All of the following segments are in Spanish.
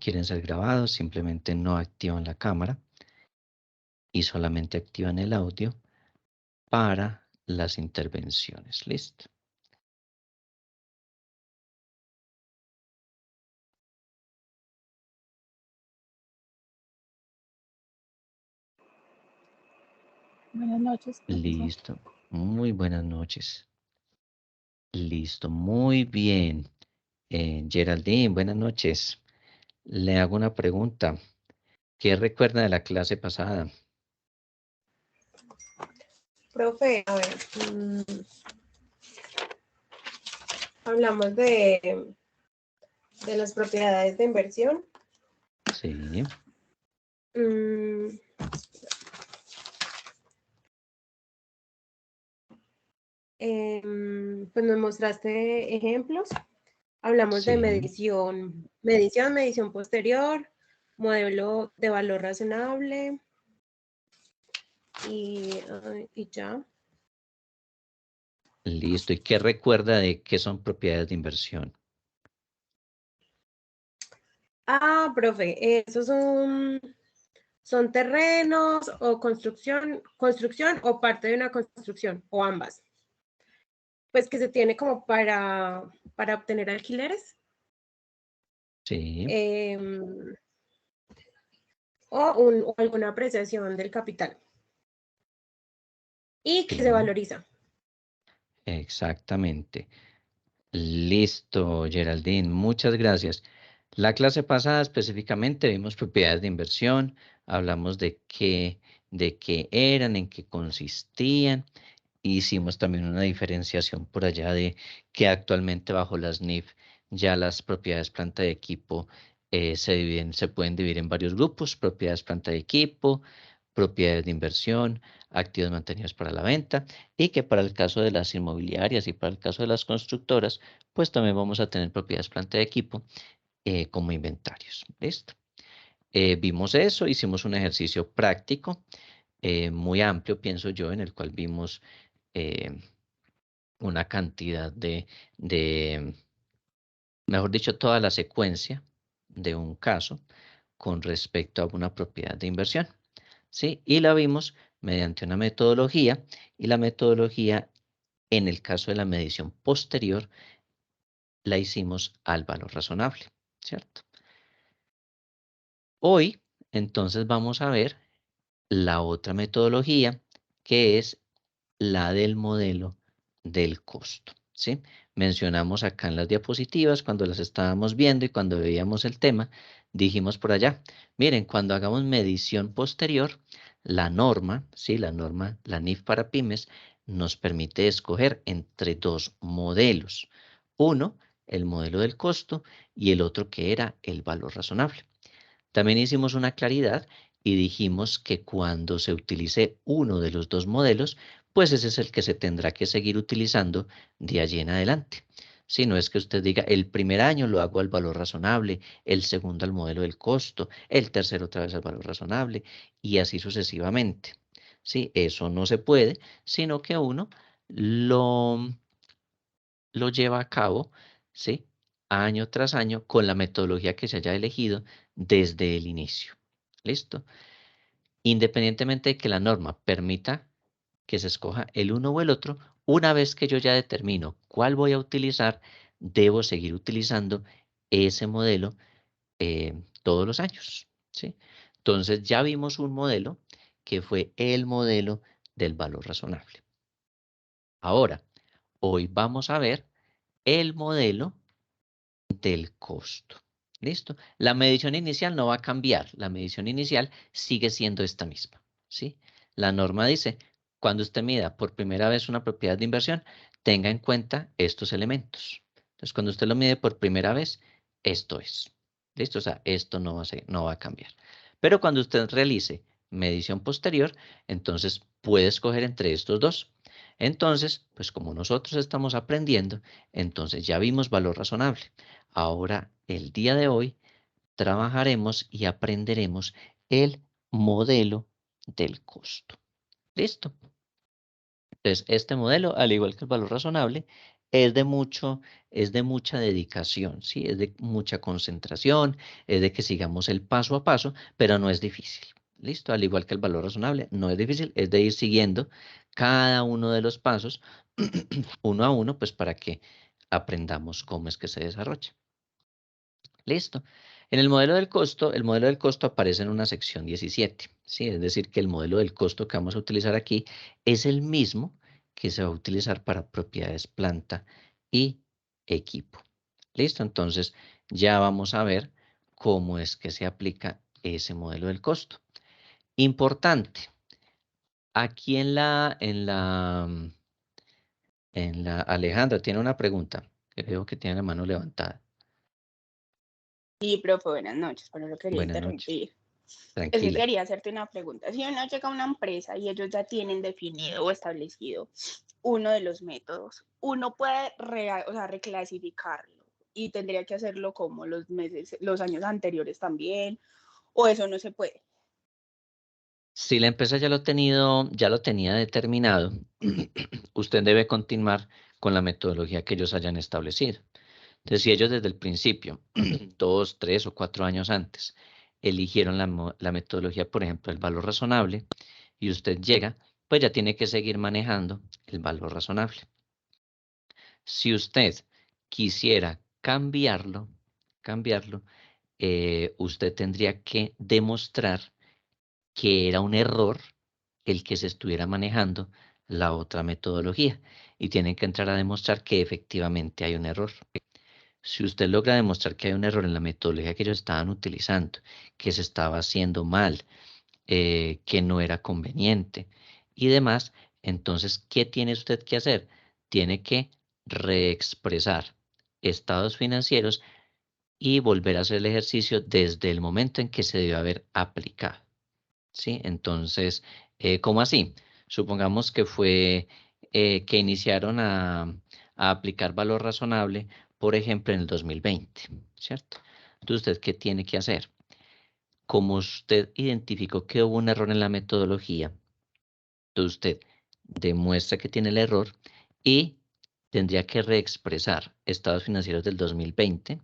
quieren ser grabados, simplemente no activan la cámara y solamente activan el audio para las intervenciones. ¿Listo? Buenas noches, profesor. Listo. Muy buenas noches. Listo, muy bien. Geraldine, buenas noches. Le hago una pregunta. ¿Qué recuerda de la clase pasada? Profe, a ver, hablamos de las propiedades de inversión. Sí, Pues nos mostraste ejemplos. Hablamos de sí. medición posterior, modelo de valor razonable y ya. Listo. ¿Y qué recuerda de qué son propiedades de inversión? Ah, profe, esos son terrenos o construcción o parte de una construcción o ambas. Pues que se tiene como para obtener alquileres. Sí, O alguna apreciación del capital. Y que se sí, valoriza. exactamente. Listo, Geraldine, muchas gracias. La clase pasada específicamente vimos propiedades de inversión, hablamos de qué eran, en qué consistían. Hicimos también una diferenciación por allá de que actualmente bajo las NIF ya las propiedades planta de equipo se pueden dividir en varios grupos: propiedades planta de equipo, propiedades de inversión, activos mantenidos para la venta, y que para el caso de las inmobiliarias y para el caso de las constructoras, pues también vamos a tener propiedades planta de equipo como inventarios. ¿Listo? Vimos eso, hicimos un ejercicio práctico muy amplio, pienso yo, en el cual vimos eh, una cantidad de, mejor dicho, toda la secuencia de un caso con respecto a una propiedad de inversión, ¿sí? Y la vimos mediante una metodología, y la metodología, en el caso de la medición posterior, la hicimos al valor razonable, ¿cierto? Hoy, entonces, vamos a ver la otra metodología, que es la del modelo del costo, ¿sí? Mencionamos acá en las diapositivas cuando las estábamos viendo y cuando veíamos el tema, dijimos por allá, miren, cuando hagamos medición posterior, la norma, ¿sí? La NIF para pymes, nos permite escoger entre dos modelos. Uno, el modelo del costo, y el otro que era el valor razonable. También hicimos una claridad y dijimos que cuando se utilice uno de los dos modelos, pues ese es el que se tendrá que seguir utilizando de allí en adelante. Si no es que usted diga, el primer año lo hago al valor razonable, el segundo al modelo del costo, el tercero otra vez al valor razonable, y así sucesivamente. Sí, eso no se puede, sino que uno lo, lo lleva a cabo, ¿sí? Año tras año con la metodología que se haya elegido desde el inicio. ¿Listo? Independientemente de que la norma permita que se escoja el uno o el otro, una vez que yo ya determino cuál voy a utilizar, debo seguir utilizando ese modelo todos los años, ¿sí? Entonces ya vimos un modelo que fue el modelo del valor razonable. Ahora, hoy vamos a ver el modelo del costo. ¿Listo? La medición inicial no va a cambiar. La medición inicial sigue siendo esta misma, ¿sí? La norma dice, cuando usted mida por primera vez una propiedad de inversión, tenga en cuenta estos elementos. Entonces, cuando usted lo mide por primera vez, esto es. ¿Listo? O sea, esto no va a cambiar. Pero cuando usted realice medición posterior, entonces puede escoger entre estos dos. Entonces, pues como nosotros estamos aprendiendo, entonces ya vimos valor razonable. Ahora, el día de hoy, trabajaremos y aprenderemos el modelo del costo. ¿Listo? Entonces, este modelo, al igual que el valor razonable, es de mucha dedicación, ¿sí? Es de mucha concentración, es de que sigamos el paso a paso, pero no es difícil. ¿Listo? Al igual que el valor razonable, no es difícil, es de ir siguiendo cada uno de los pasos uno a uno, pues para que aprendamos cómo es que se desarrolla. ¿Listo? En el modelo del costo aparece en una sección 17, ¿sí? Es decir, que el modelo del costo que vamos a utilizar aquí es el mismo que se va a utilizar para propiedades planta y equipo. ¿Listo? Entonces, ya vamos a ver cómo es que se aplica ese modelo del costo. Importante, aquí Alejandra tiene una pregunta. Creo que tiene la mano levantada. Sí, profe, buenas noches, pero no quería Buenas noches. interrumpir. Es que Tranquila. quería hacerte una pregunta. Si uno llega a una empresa y ellos ya tienen definido o establecido uno de los métodos, uno puede reclasificarlo y tendría que hacerlo como los años anteriores también, o eso no se puede. Si la empresa ya lo tenía determinado, usted debe continuar con la metodología que ellos hayan establecido. Entonces, si ellos desde el principio, 2, 3 o 4 años antes, eligieron la metodología, por ejemplo, el valor razonable, y usted llega, pues ya tiene que seguir manejando el valor razonable. Si usted quisiera cambiarlo, usted tendría que demostrar que era un error el que se estuviera manejando la otra metodología y tienen que entrar a demostrar que efectivamente hay un error. Si usted logra demostrar que hay un error en la metodología que ellos estaban utilizando, que se estaba haciendo mal, que no era conveniente y demás, entonces, ¿qué tiene usted que hacer? Tiene que reexpresar estados financieros y volver a hacer el ejercicio desde el momento en que se debió haber aplicado. ¿Sí? Entonces, ¿cómo así? Supongamos que fue que iniciaron a aplicar valor razonable, por ejemplo, en el 2020, ¿cierto? Entonces, ¿usted qué tiene que hacer? Como usted identificó que hubo un error en la metodología, entonces usted demuestra que tiene el error y tendría que reexpresar estados financieros del 2020,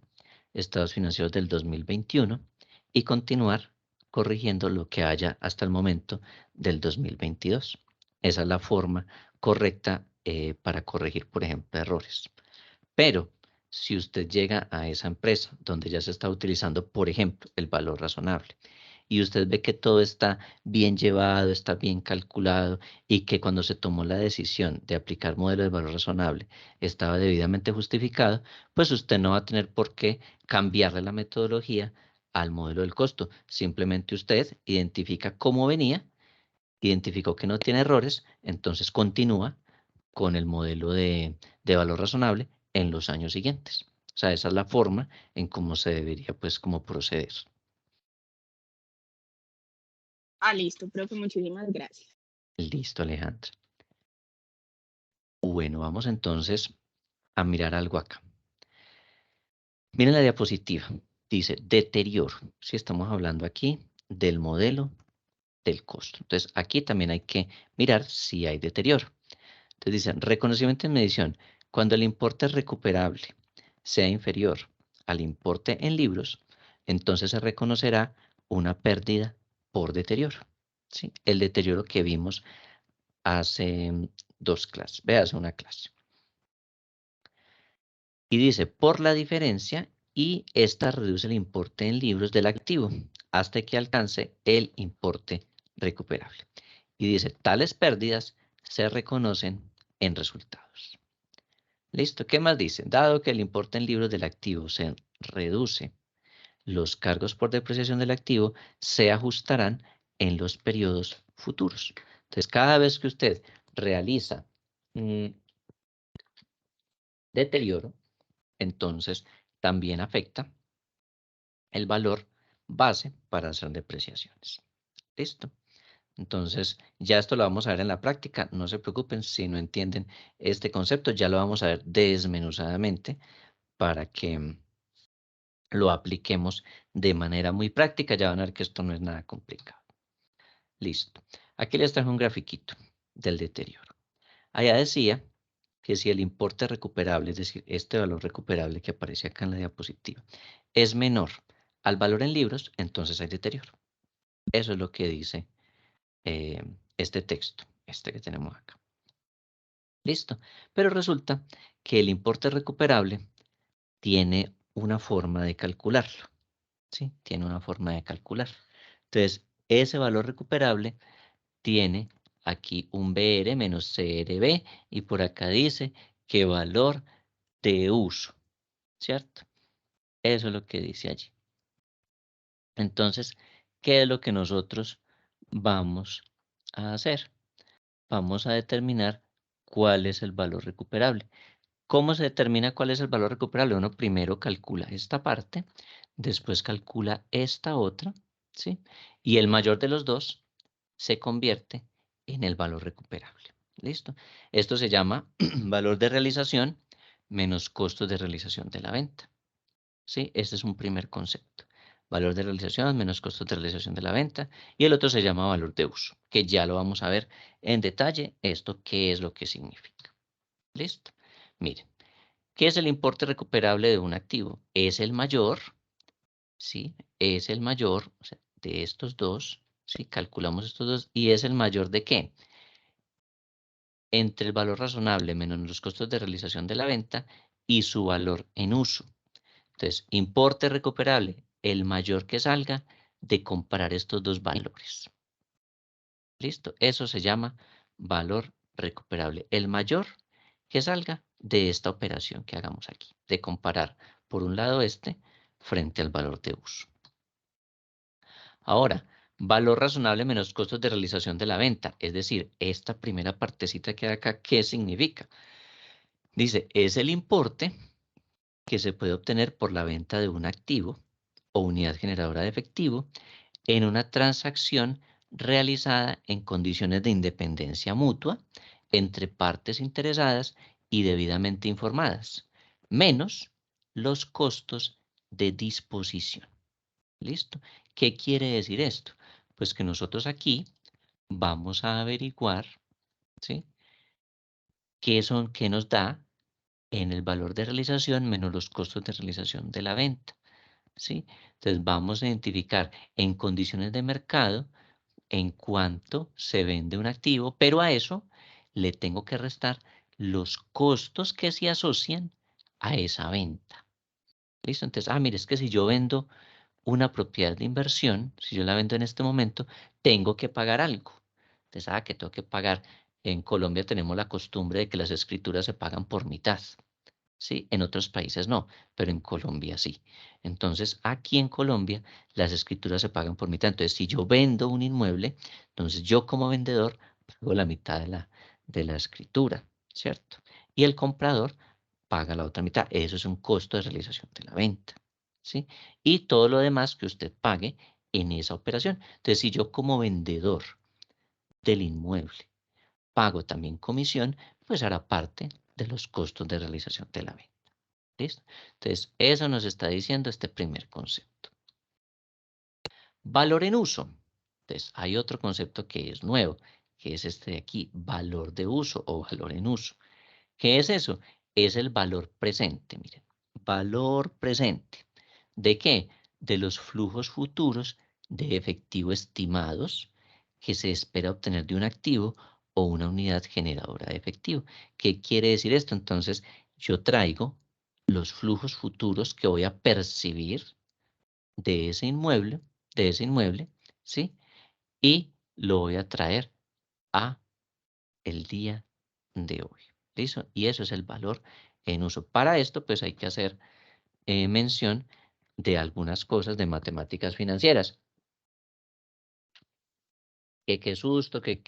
estados financieros del 2021 y continuar corrigiendo lo que haya hasta el momento del 2022. Esa es la forma correcta para corregir, por ejemplo, errores. Pero si usted llega a esa empresa donde ya se está utilizando, por ejemplo, el valor razonable, y usted ve que todo está bien llevado, está bien calculado y que cuando se tomó la decisión de aplicar modelo de valor razonable estaba debidamente justificado, pues usted no va a tener por qué cambiarle la metodología al modelo del costo. Simplemente usted identifica cómo venía, identificó que no tiene errores, entonces continúa con el modelo de valor razonable en los años siguientes. O sea, esa es la forma en cómo se debería, pues, como proceder. Listo, profe, muchísimas gracias. Listo, Alejandra. Bueno, vamos entonces a mirar algo acá. Miren la diapositiva. Dice deterioro. Si estamos hablando aquí del modelo del costo. Entonces, aquí también hay que mirar si hay deterioro. Entonces dice reconocimiento en medición. Cuando el importe recuperable sea inferior al importe en libros, entonces se reconocerá una pérdida por deterioro. ¿Sí? El deterioro que vimos hace 2 clases. Ve, hace una clase. Y dice, por la diferencia, y esta reduce el importe en libros del activo hasta que alcance el importe recuperable. Y dice, tales pérdidas se reconocen en resultados. Listo, ¿qué más dice? Dado que el importe en libros del activo se reduce, los cargos por depreciación del activo se ajustarán en los periodos futuros. Entonces, cada vez que usted realiza deterioro, entonces también afecta el valor base para hacer depreciaciones. ¿Listo? Entonces, ya esto lo vamos a ver en la práctica. No se preocupen si no entienden este concepto, ya lo vamos a ver desmenuzadamente para que lo apliquemos de manera muy práctica. Ya van a ver que esto no es nada complicado. Listo. Aquí les traje un grafiquito del deterioro. Allá decía que si el importe recuperable, es decir, este valor recuperable que aparece acá en la diapositiva, es menor al valor en libros, entonces hay deterioro. Eso es lo que dice este texto, este que tenemos acá. Listo. Pero resulta que el importe recuperable tiene una forma de calcularlo. ¿Sí? Tiene una forma de calcular. Entonces, ese valor recuperable tiene aquí un BR menos CRB y por acá dice que valor de uso, ¿cierto? Eso es lo que dice allí. Entonces, ¿qué es lo que nosotros vamos a hacer? Vamos a determinar cuál es el valor recuperable. ¿Cómo se determina cuál es el valor recuperable? Uno primero calcula esta parte, después calcula esta otra, ¿sí? Y el mayor de los dos se convierte en el valor recuperable. ¿Listo? Esto se llama valor de realización menos costos de realización de la venta. ¿Sí? Este es un primer concepto. Valor de realización menos costos de realización de la venta. Y el otro se llama valor de uso, que ya lo vamos a ver en detalle. Esto, ¿qué es lo que significa? ¿Listo? Miren, ¿qué es el importe recuperable de un activo? Es el mayor, ¿sí? Es el mayor, o sea, de estos dos, ¿sí? Calculamos estos dos, ¿y es el mayor de qué? Entre el valor razonable menos los costos de realización de la venta y su valor en uso. Entonces, importe recuperable, el mayor que salga de comparar estos dos valores. ¿Listo? Eso se llama valor recuperable. El mayor que salga de esta operación que hagamos aquí, de comparar por un lado este frente al valor de uso. Ahora, valor razonable menos costos de realización de la venta, es decir, esta primera partecita que hay acá, ¿qué significa? Dice, es el importe que se puede obtener por la venta de un activo o unidad generadora de efectivo en una transacción realizada en condiciones de independencia mutua entre partes interesadas y debidamente informadas, menos los costos de disposición. ¿Listo? ¿Qué quiere decir esto? Pues que nosotros aquí vamos a averiguar, ¿sí? ¿Qué nos da en el valor de realización menos los costos de realización de la venta? ¿Sí? Entonces vamos a identificar en condiciones de mercado en cuanto se vende un activo, pero a eso le tengo que restar los costos que se asocian a esa venta. ¿Listo? Entonces, mire, es que si yo vendo una propiedad de inversión, si yo la vendo en este momento, tengo que pagar algo. Entonces, que tengo que pagar. En Colombia tenemos la costumbre de que las escrituras se pagan por mitad. ¿Sí? En otros países no, pero en Colombia sí. Entonces, aquí en Colombia las escrituras se pagan por mitad. Entonces, si yo vendo un inmueble, entonces yo como vendedor pago la mitad de la escritura, ¿cierto? Y el comprador paga la otra mitad. Eso es un costo de realización de la venta, ¿sí? Y todo lo demás que usted pague en esa operación. Entonces, si yo como vendedor del inmueble pago también comisión, pues hará parte de los costos de realización de la venta. ¿Listo? Entonces, eso nos está diciendo este primer concepto. Valor en uso. Entonces, hay otro concepto que es nuevo, que es este de aquí, valor de uso o valor en uso. ¿Qué es eso? Es el valor presente, miren. Valor presente. ¿De qué? De los flujos futuros de efectivo estimados que se espera obtener de un activo o una unidad generadora de efectivo. ¿Qué quiere decir esto? Entonces, yo traigo los flujos futuros que voy a percibir de ese inmueble, ¿sí? Y lo voy a traer a el día de hoy. ¿Listo? Y eso es el valor en uso. Para esto, pues hay que hacer mención de algunas cosas de matemáticas financieras. Que qué susto, que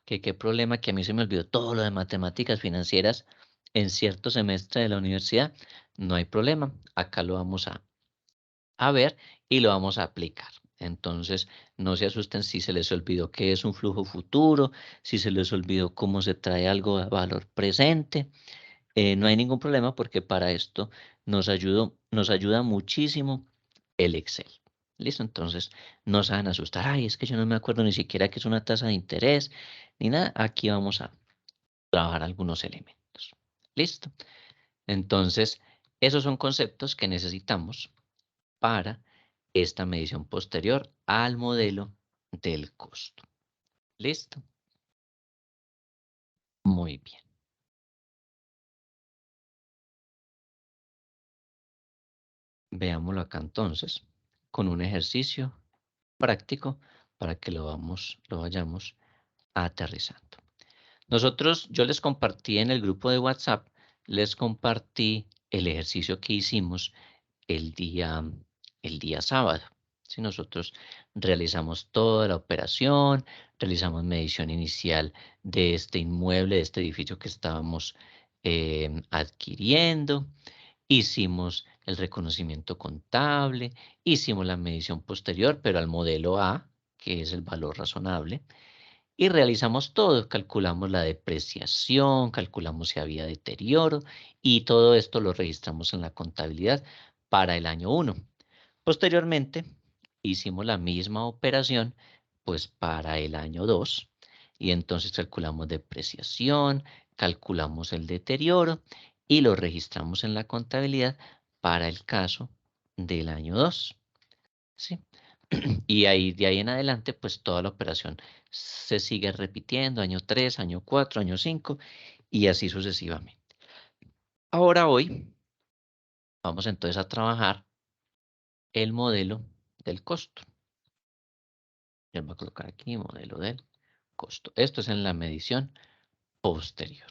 qué problema, que a mí se me olvidó todo lo de matemáticas financieras en cierto semestre de la universidad. No hay problema, acá lo vamos a ver y lo vamos a aplicar. Entonces, no se asusten si se les olvidó qué es un flujo futuro, si se les olvidó cómo se trae algo de valor presente. No hay ningún problema porque para esto nos ayuda muchísimo el Excel. ¿Listo? Entonces, no se van a asustar. Ay, es que yo no me acuerdo ni siquiera qué es una tasa de interés, ni nada. Aquí vamos a trabajar algunos elementos. Listo. Entonces, esos son conceptos que necesitamos para esta medición posterior al modelo del costo. ¿Listo? Muy bien. Veámoslo acá entonces, con un ejercicio práctico para que lo vayamos aterrizando. Yo les compartí en el grupo de WhatsApp, les compartí el ejercicio que hicimos el día, el día sábado. Si nosotros realizamos toda la operación, realizamos medición inicial de este inmueble, de este edificio que estábamos adquiriendo, hicimos el reconocimiento contable, hicimos la medición posterior, pero al modelo A, que es el valor razonable, y realizamos todo, calculamos la depreciación, calculamos si había deterioro y todo esto lo registramos en la contabilidad para el año 1. Posteriormente, hicimos la misma operación pues para el año 2 y entonces calculamos depreciación, calculamos el deterioro y lo registramos en la contabilidad para el caso del año 2. ¿Sí? Y ahí, de ahí en adelante, pues toda la operación se sigue repitiendo, año 3, año 4, año 5 y así sucesivamente. Ahora hoy vamos entonces a trabajar el modelo del costo. Yo voy a colocar aquí modelo del costo. Esto es en la medición posterior.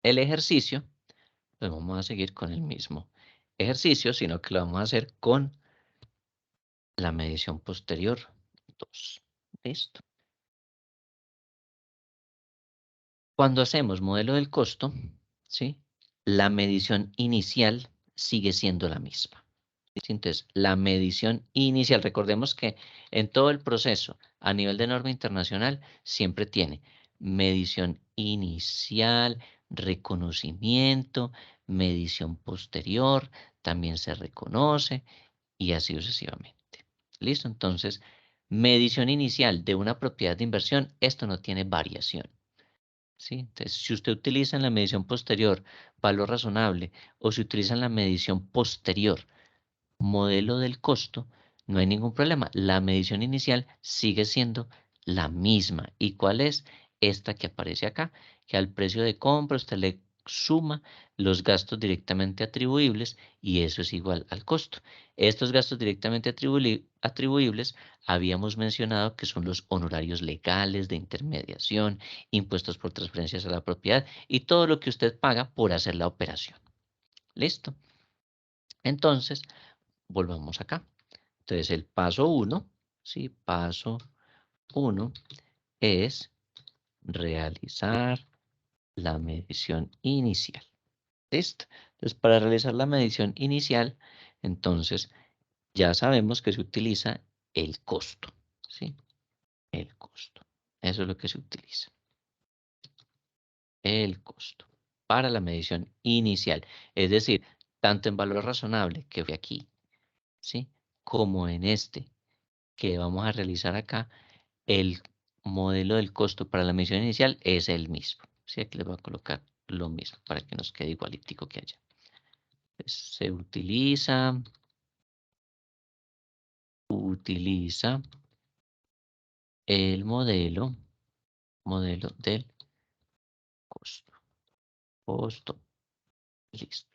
El ejercicio, pues vamos a seguir con el mismo ejercicio, sino que lo vamos a hacer con la medición posterior 2. ¿Listo? Cuando hacemos modelo del costo, ¿sí? La medición inicial sigue siendo la misma. ¿Sí? Entonces, la medición inicial, recordemos que en todo el proceso, a nivel de norma internacional, siempre tiene medición inicial, reconocimiento, medición posterior, también se reconoce y así sucesivamente. ¿Listo? Entonces, medición inicial de una propiedad de inversión, esto no tiene variación. ¿Sí? Entonces, si usted utiliza en la medición posterior valor razonable o si utiliza en la medición posterior modelo del costo, no hay ningún problema. La medición inicial sigue siendo la misma. ¿Y cuál es? Esta que aparece acá, que al precio de compra usted le suma los gastos directamente atribuibles y eso es igual al costo. Estos gastos directamente atribuibles habíamos mencionado que son los honorarios legales de intermediación, impuestos por transferencias a la propiedad y todo lo que usted paga por hacer la operación. ¿Listo? Entonces, volvamos acá. Entonces, el paso 1, ¿sí? Paso 1 es realizar la medición inicial. ¿Listo? Entonces, para realizar la medición inicial, entonces, ya sabemos que se utiliza el costo, ¿sí? El costo. Eso es lo que se utiliza. El costo para la medición inicial. Es decir, tanto en valor razonable, que fue aquí, ¿sí? Como en este, que vamos a realizar acá, el modelo del costo para la medición inicial es el mismo. ¿Sí? Aquí les voy a colocar lo mismo para que nos quede igualitico que allá. Pues se utiliza el modelo del costo. Costo. Listo.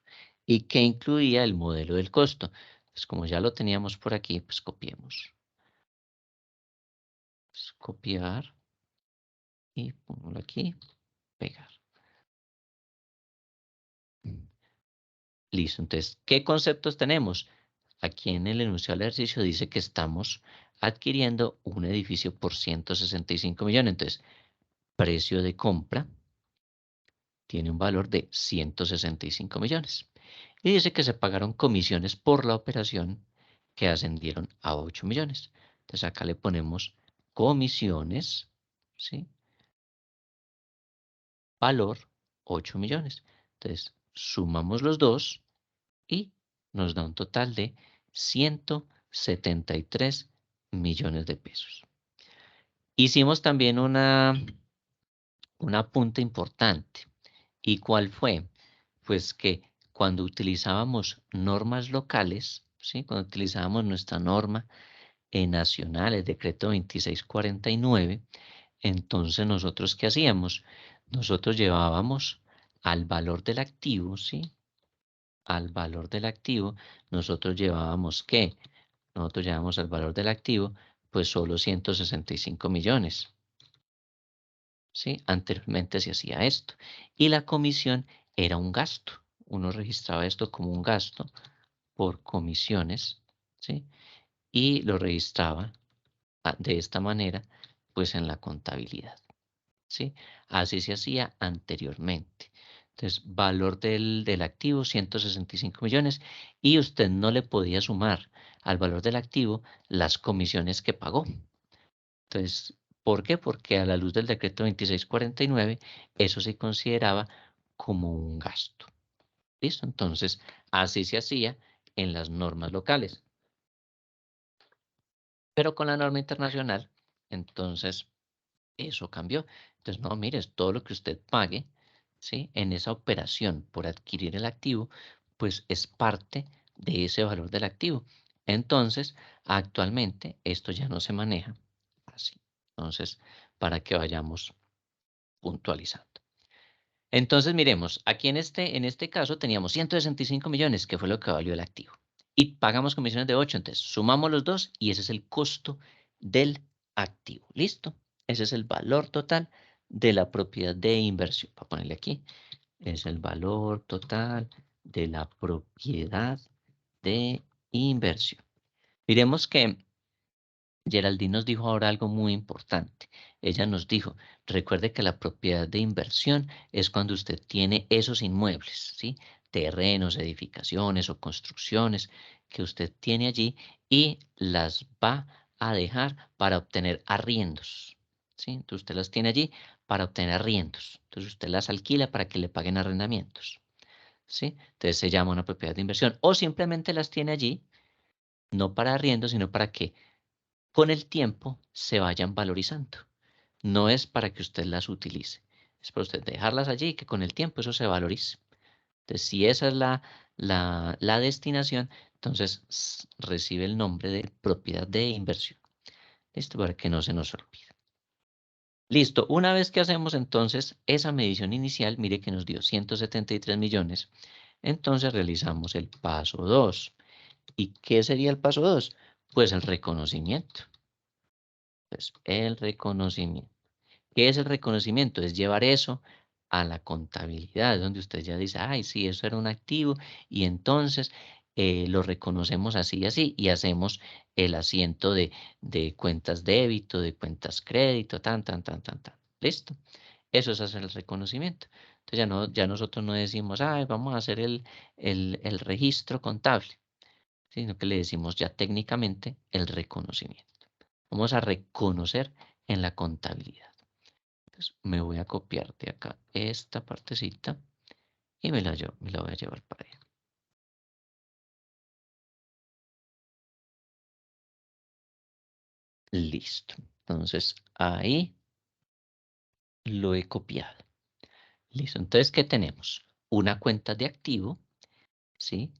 ¿Y qué incluía el modelo del costo? Pues como ya lo teníamos por aquí, pues copiemos. Pues copiar y pongo aquí, pegar. Listo. Entonces, ¿qué conceptos tenemos? Aquí en el enunciado del ejercicio dice que estamos adquiriendo un edificio por 165 millones. Entonces, precio de compra tiene un valor de 165 millones. Y dice que se pagaron comisiones por la operación que ascendieron a 8 millones. Entonces, acá le ponemos comisiones, ¿sí? Valor 8 millones. Entonces, sumamos los dos y nos da un total de 173 millones de pesos. Hicimos también un apunte importante. ¿Y cuál fue? pues que cuando utilizábamos normas locales, ¿sí? Cuando utilizábamos nuestra norma nacional, el decreto 2649, entonces nosotros, ¿qué hacíamos? Nosotros llevábamos al valor del activo, ¿sí? Al valor del activo, nosotros llevábamos, ¿qué? Nosotros llevábamos al valor del activo, pues solo 165 millones, ¿sí? Anteriormente se hacía esto. Y la comisión era un gasto. Uno registraba esto como un gasto por comisiones, ¿sí? Y lo registraba de esta manera, pues en la contabilidad, ¿sí? Así se hacía anteriormente. Entonces, valor del activo, 165 millones, y usted no le podía sumar al valor del activo las comisiones que pagó. Entonces, ¿por qué? Porque a la luz del decreto 2649, eso se consideraba como un gasto. ¿Listo? Entonces, así se hacía en las normas locales. Pero con la norma internacional, entonces, eso cambió. Entonces, no, mire, todo lo que usted pague, ¿sí? En esa operación por adquirir el activo, pues es parte de ese valor del activo. Entonces, actualmente esto ya no se maneja así. Entonces, para que vayamos puntualizando. Entonces, miremos, aquí en este caso teníamos 165 millones, que fue lo que valió el activo. Y pagamos comisiones de 8, entonces sumamos los dos y ese es el costo del activo. ¿Listo? Ese es el valor total de la propiedad de inversión. Para ponerle aquí, es el valor total de la propiedad de inversión. Miremos que Geraldine nos dijo ahora algo muy importante. Ella nos dijo, recuerde que la propiedad de inversión es cuando usted tiene esos inmuebles, ¿sí? Terrenos, edificaciones o construcciones que usted tiene allí y las va a dejar para obtener arriendos, ¿sí? Entonces usted las tiene allí para obtener arriendos. Entonces usted las alquila para que le paguen arrendamientos, ¿sí? Entonces se llama una propiedad de inversión o simplemente las tiene allí, no para arriendos, sino para que con el tiempo se vayan valorizando. No es para que usted las utilice, es para usted dejarlas allí y que con el tiempo eso se valorice. Entonces, si esa es la destinación, entonces recibe el nombre de propiedad de inversión. Listo, para que no se nos olvide. Listo, una vez que hacemos entonces esa medición inicial, mire que nos dio 173 millones. Entonces realizamos el paso 2. ¿Y qué sería el paso 2? Pues el reconocimiento. Pues el reconocimiento. ¿Qué es el reconocimiento? Es llevar eso a la contabilidad, donde usted ya dice, ay, sí, eso era un activo, y entonces lo reconocemos así y así, y hacemos el asiento de cuentas débito, de cuentas crédito, tan, tan, tan, tan, tan. ¿Listo? Eso es hacer el reconocimiento. Entonces ya nosotros no decimos, ay, vamos a hacer el registro contable, sino que le decimos ya técnicamente el reconocimiento. Vamos a reconocer en la contabilidad. Entonces me voy a copiar de acá esta partecita y me la voy a llevar para allá. Listo. Entonces ahí lo he copiado. Listo. Entonces, ¿qué tenemos? Una cuenta de activo, ¿sí?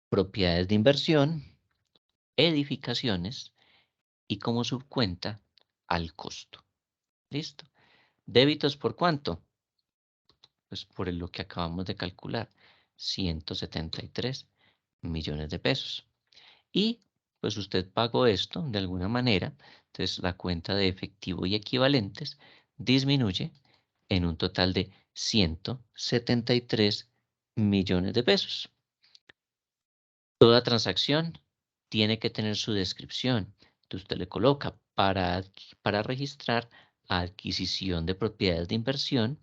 Propiedades de inversión, edificaciones y como subcuenta al costo. ¿Listo? ¿Débitos por cuánto? Pues por lo que acabamos de calcular, 173 millones de pesos. Y pues usted pagó esto de alguna manera, entonces la cuenta de efectivo y equivalentes disminuye en un total de 173 millones de pesos. Toda transacción tiene que tener su descripción. Entonces usted le coloca para registrar adquisición de propiedades de inversión,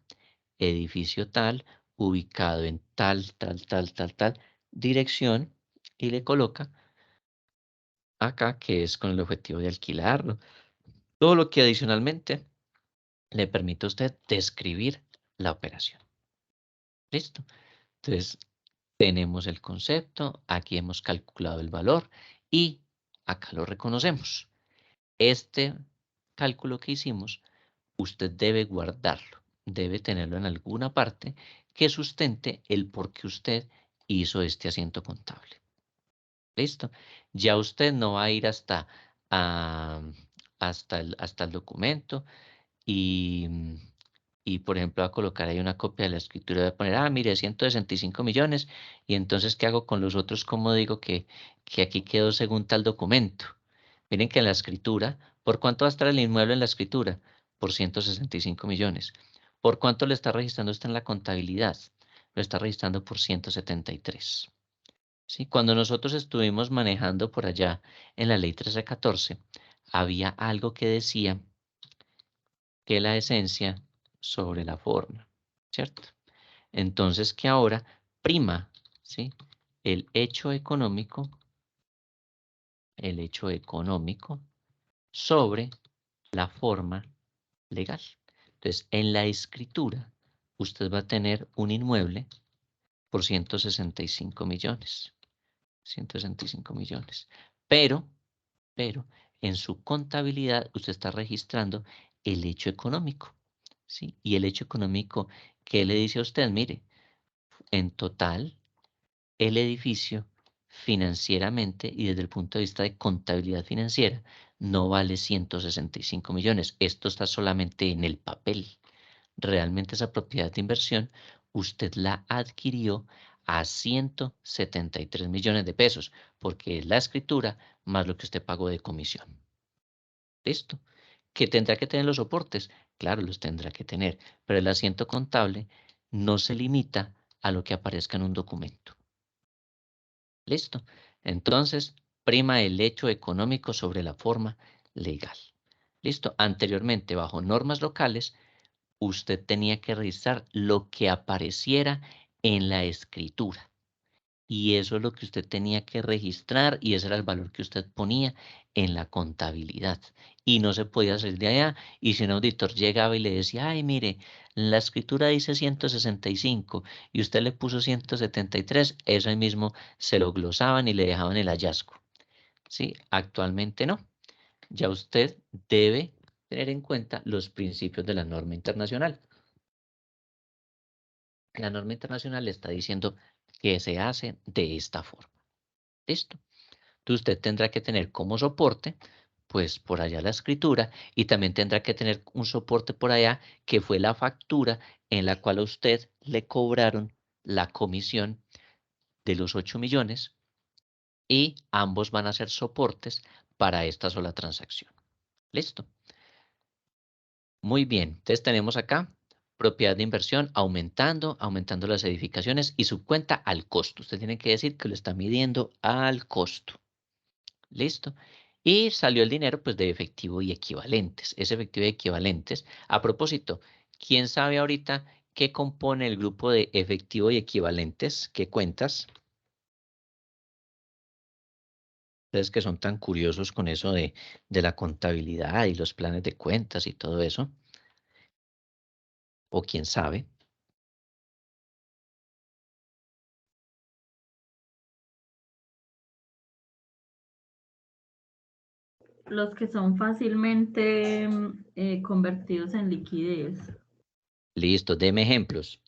edificio tal, ubicado en tal dirección y le coloca acá que es con el objetivo de alquilarlo. Todo lo que adicionalmente le permite a usted describir la operación. ¿Listo? Entonces, tenemos el concepto, aquí hemos calculado el valor y acá lo reconocemos. Este cálculo que hicimos, usted debe guardarlo, debe tenerlo en alguna parte que sustente el por qué usted hizo este asiento contable. ¿Listo? Ya usted no va a ir hasta el documento y, por ejemplo, va a colocar ahí una copia de la escritura, va a poner, mire, 165 millones, y entonces, ¿qué hago con los otros? ¿Cómo digo que aquí quedó según tal documento? Miren que en la escritura, ¿por cuánto va a estar el inmueble en la escritura? Por 165 millones. ¿Por cuánto le está registrando usted en la contabilidad? Lo está registrando por 173. ¿Sí? Cuando nosotros estuvimos manejando por allá en la ley 1314, había algo que decía que la esencia sobre la forma, ¿cierto? Entonces que ahora prima, ¿sí? El hecho económico sobre la forma legal. Entonces, en la escritura, usted va a tener un inmueble por 165 millones. 165 millones. Pero, en su contabilidad usted está registrando el hecho económico, ¿sí? Y el hecho económico, ¿qué le dice a usted? Mire, en total, el edificio financieramente y desde el punto de vista de contabilidad financiera no vale 165 millones. Esto está solamente en el papel. Realmente esa propiedad de inversión usted la adquirió a 173 millones de pesos, porque es la escritura más lo que usted pagó de comisión. ¿Listo? ¿Que tendrá que tener los soportes? Claro, los tendrá que tener, pero el asiento contable no se limita a lo que aparezca en un documento. ¿Listo? Entonces, prima el hecho económico sobre la forma legal. ¿Listo? Anteriormente, bajo normas locales, usted tenía que registrar lo que apareciera en la escritura. Y eso es lo que usted tenía que registrar y ese era el valor que usted ponía en la contabilidad. Y no se podía salir de allá. Y si un auditor llegaba y le decía, ay, mire, la escritura dice 165 y usted le puso 173, eso ahí mismo se lo glosaban y le dejaban el hallazgo. ¿Sí? Actualmente no. Ya usted debe tener en cuenta los principios de la norma internacional. La norma internacional le está diciendo que se hace de esta forma. ¿Listo? Entonces usted tendrá que tener como soporte, pues por allá la escritura y también tendrá que tener un soporte por allá que fue la factura en la cual a usted le cobraron la comisión de los 8 millones y ambos van a ser soportes para esta sola transacción. ¿Listo? Muy bien, entonces tenemos acá propiedad de inversión aumentando las edificaciones y su cuenta al costo. Usted tiene que decir que lo está midiendo al costo. ¿Listo? Y salió el dinero pues de efectivo y equivalentes. Ese efectivo y equivalentes. A propósito, ¿quién sabe ahorita qué compone el grupo de efectivo y equivalentes? ¿Qué cuentas? Ustedes que son tan curiosos con eso de la contabilidad y los planes de cuentas y todo eso. O quién sabe. Los que son fácilmente convertidos en liquidez. Listo, deme ejemplos.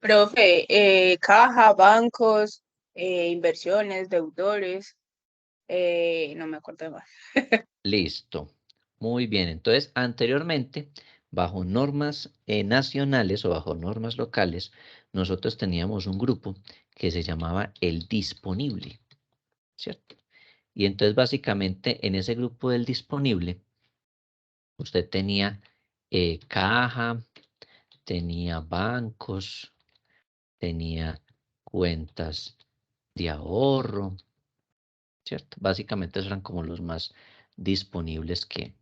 Profe, caja, bancos, inversiones, deudores, no me acuerdo de más. Listo. Muy bien. Entonces, anteriormente, bajo normas nacionales o bajo normas locales, nosotros teníamos un grupo que se llamaba el disponible, ¿cierto? Y entonces, básicamente, en ese grupo del disponible, usted tenía caja, tenía bancos, tenía cuentas de ahorro, ¿cierto? Básicamente esos eran como los más disponibles que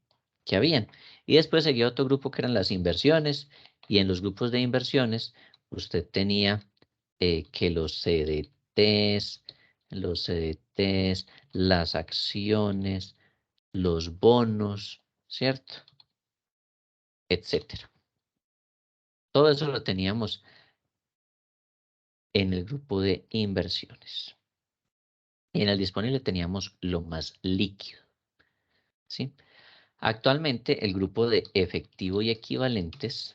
habían. Y después seguía otro grupo que eran las inversiones, y en los grupos de inversiones usted tenía que los CDTs, las acciones, los bonos, ¿cierto? Etcétera. Todo eso lo teníamos en el grupo de inversiones. Y en el disponible teníamos lo más líquido, ¿sí? Actualmente el grupo de efectivo y equivalentes,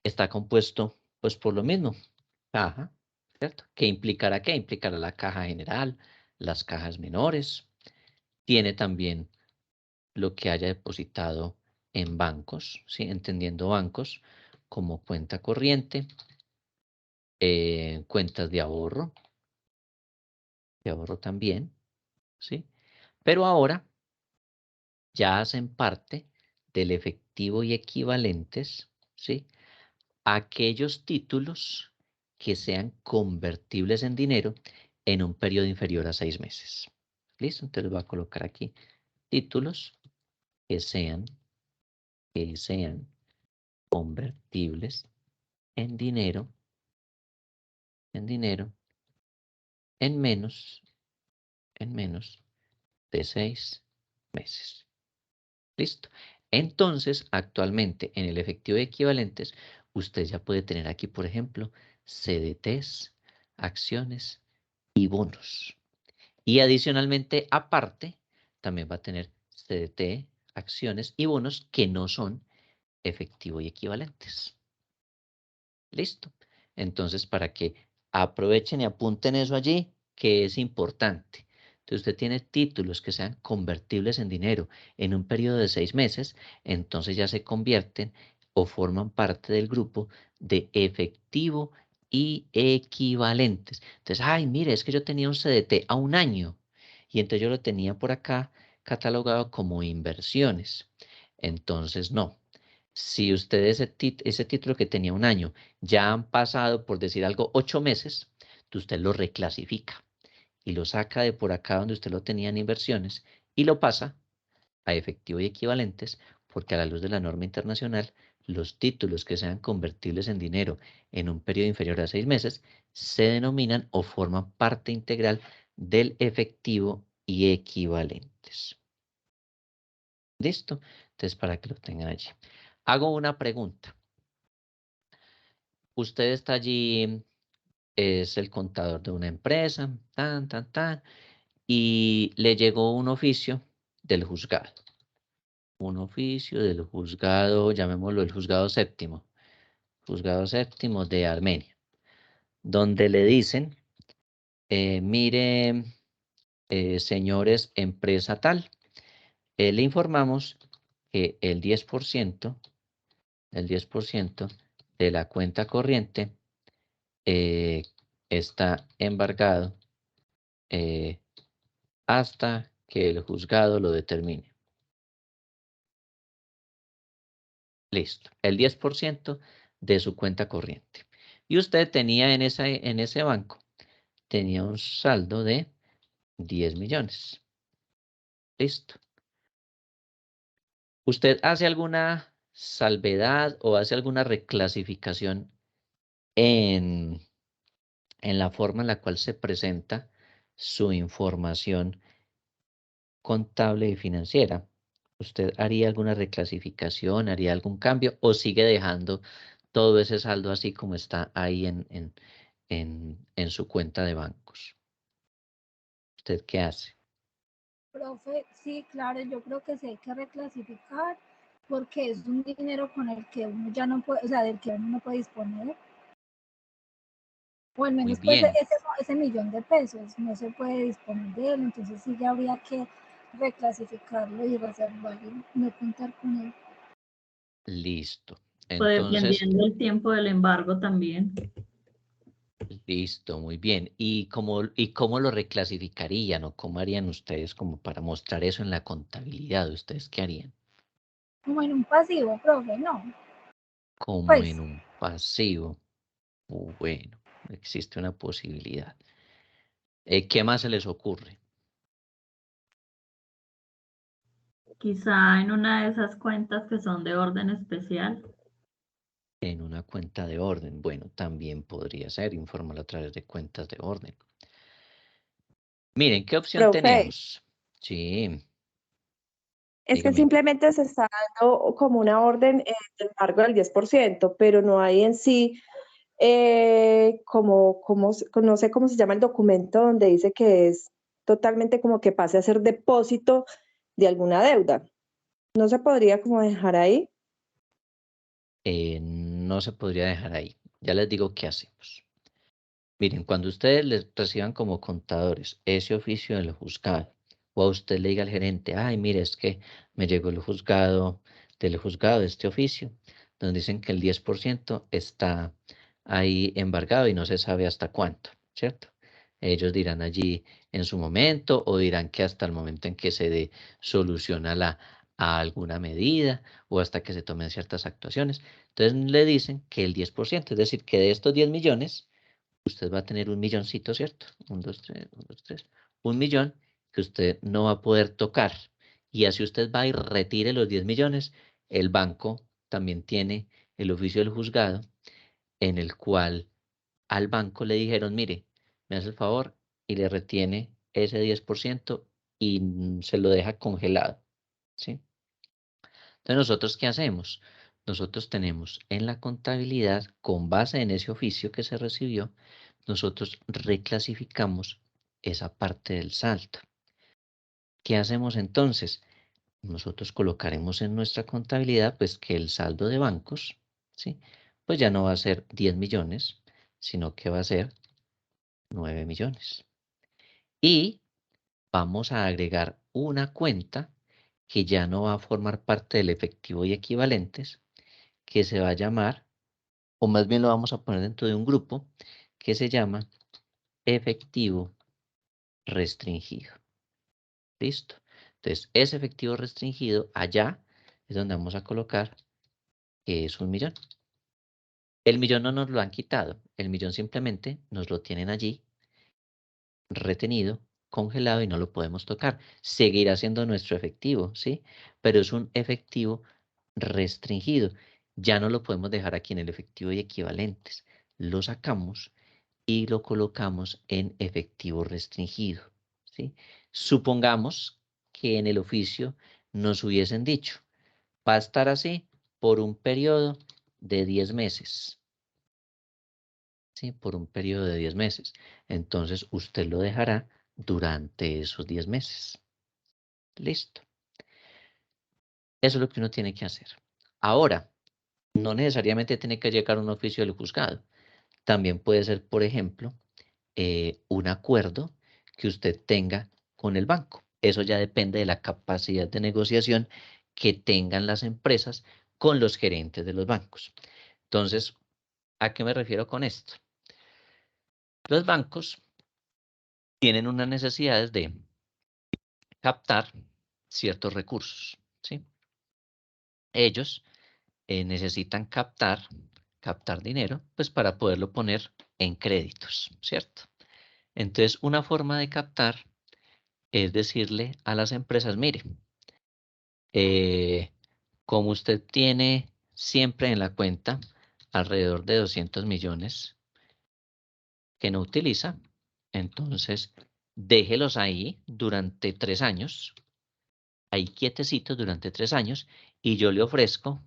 está compuesto pues por lo mismo, caja, ¿cierto? ¿Qué implicará qué? Implicará la caja general, las cajas menores, tiene también lo que haya depositado en bancos, ¿sí? Entendiendo bancos como cuenta corriente, cuentas de ahorro también, ¿sí? Pero ahora ya hacen parte del efectivo y equivalentes, ¿sí? Aquellos títulos que sean convertibles en dinero en un periodo inferior a 6 meses. ¿Listo? Entonces voy a colocar aquí títulos que sean convertibles en dinero, en menos de 6 meses. ¿Listo? Entonces, actualmente en el efectivo de equivalentes, usted ya puede tener aquí, por ejemplo, CDTs, acciones y bonos. Y adicionalmente, aparte, también va a tener CDT, acciones y bonos que no son efectivo y equivalentes. ¿Listo? Entonces, para que aprovechen y apunten eso allí, que es importante. Entonces, usted tiene títulos que sean convertibles en dinero en un periodo de 6 meses, entonces ya se convierten o forman parte del grupo de efectivo y equivalentes. Entonces, ay, mire, es que yo tenía un CDT a un año y entonces yo lo tenía por acá catalogado como inversiones. Entonces, no. Si usted ese título que tenía un año ya han pasado, por decir algo, 8 meses, usted lo reclasifica y lo saca de por acá donde usted lo tenía en inversiones y lo pasa a efectivo y equivalentes, porque a la luz de la norma internacional, los títulos que sean convertibles en dinero en un periodo inferior a 6 meses se denominan o forman parte integral del efectivo y equivalentes. ¿Listo? Entonces, para que lo tengan allí. Hago una pregunta. Usted está allí, es el contador de una empresa, y le llegó un oficio del juzgado. Un oficio del juzgado, llamémoslo el juzgado séptimo de Armenia, donde le dicen, mire, señores, empresa tal, le informamos que el 10% de la cuenta corriente está embargado hasta que el juzgado lo determine. Listo, el 10% de su cuenta corriente. Y usted tenía en ese banco, tenía un saldo de 10 millones. Listo. ¿Usted hace alguna salvedad o hace alguna reclasificación en la forma en la cual se presenta su información contable y financiera? ¿Usted haría alguna reclasificación, haría algún cambio o sigue dejando todo ese saldo así como está ahí en su cuenta de bancos? ¿Usted qué hace? Profe, sí, claro, yo creo que sí hay que reclasificar porque es un dinero con el que uno ya no puede, o sea, del que uno no puede disponer. O al Muy menos pues bien, ese millón de pesos no se puede disponer de él, entonces sí ya habría que reclasificarlo y reservarlo, no contar con él. listo. O Entonces, dependiendo del tiempo del embargo también. listo, muy bien. ¿Y cómo lo reclasificarían o cómo harían ustedes como para mostrar eso en la contabilidad? ¿Ustedes qué harían? Como en un pasivo, profe, no. Como Pues en un pasivo. Bueno, existe una posibilidad. ¿Qué más se les ocurre? Quizá en una de esas cuentas que son de orden especial. En una cuenta de orden. Bueno, también podría ser informarlo a través de cuentas de orden. Miren, ¿qué opción Profe, tenemos? Sí, es que dígame. simplemente se está dando como una orden de embargo del 10%, pero no hay en sí no sé cómo se llama el documento donde dice que es totalmente como que pase a ser depósito de alguna deuda. ¿No se podría como dejar ahí? No se podría dejar ahí. Ya les digo qué hacemos. Miren, cuando ustedes les reciban como contadores ese oficio del juzgado, o a usted le diga al gerente, ay, mire, es que me llegó del juzgado de este oficio, donde dicen que el 10% está ahí embargado y no se sabe hasta cuánto, ¿cierto? Ellos dirán allí en su momento o dirán que hasta el momento en que se dé solución a alguna medida o hasta que se tomen ciertas actuaciones. Entonces le dicen que el 10%, es decir, que de estos 10 millones, usted va a tener un milloncito, ¿cierto? 1, 2, 3, 1, 2, 3. 1 millón que usted no va a poder tocar. Y así usted va y retire los 10 millones. El banco también tiene el oficio del juzgado en el cual al banco le dijeron, mire, me hace el favor y le retiene ese 10% y se lo deja congelado, ¿sí? Entonces, ¿nosotros qué hacemos? Nosotros tenemos en la contabilidad, con base en ese oficio que se recibió, nosotros reclasificamos esa parte del saldo. ¿Qué hacemos entonces? Nosotros colocaremos en nuestra contabilidad pues que el saldo de bancos, ¿sí? Pues ya no va a ser 10 millones, sino que va a ser 9 millones. Y vamos a agregar una cuenta que ya no va a formar parte del efectivo y equivalentes, que se va a llamar, o más bien lo vamos a poner dentro de un grupo que se llama efectivo restringido. ¿Listo? Entonces, ese efectivo restringido allá es donde vamos a colocar que es 1 millón. El millón no nos lo han quitado, el millón simplemente nos lo tienen allí retenido, congelado y no lo podemos tocar. Seguirá siendo nuestro efectivo, ¿sí? Pero es un efectivo restringido. Ya no lo podemos dejar aquí en el efectivo y equivalentes. Lo sacamos y lo colocamos en efectivo restringido, ¿sí? Supongamos que en el oficio nos hubiesen dicho, va a estar así por un periodo de 10 meses, ¿sí? Por un periodo de 10 meses. Entonces, usted lo dejará durante esos 10 meses. Listo. Eso es lo que uno tiene que hacer. Ahora, no necesariamente tiene que llegar un oficio del juzgado. También puede ser, por ejemplo, un acuerdo que usted tenga con el banco. Eso ya depende de la capacidad de negociación que tengan las empresas con los gerentes de los bancos. Entonces, ¿a qué me refiero con esto? Los bancos tienen unas necesidades de captar ciertos recursos, ¿sí? Ellos necesitan captar dinero, pues para poderlo poner en créditos, ¿cierto? Entonces, una forma de captar es decirle a las empresas, mire, como usted tiene siempre en la cuenta alrededor de 200 millones que no utiliza, entonces déjelos ahí durante 3 años, ahí quietecitos durante 3 años, y yo le ofrezco,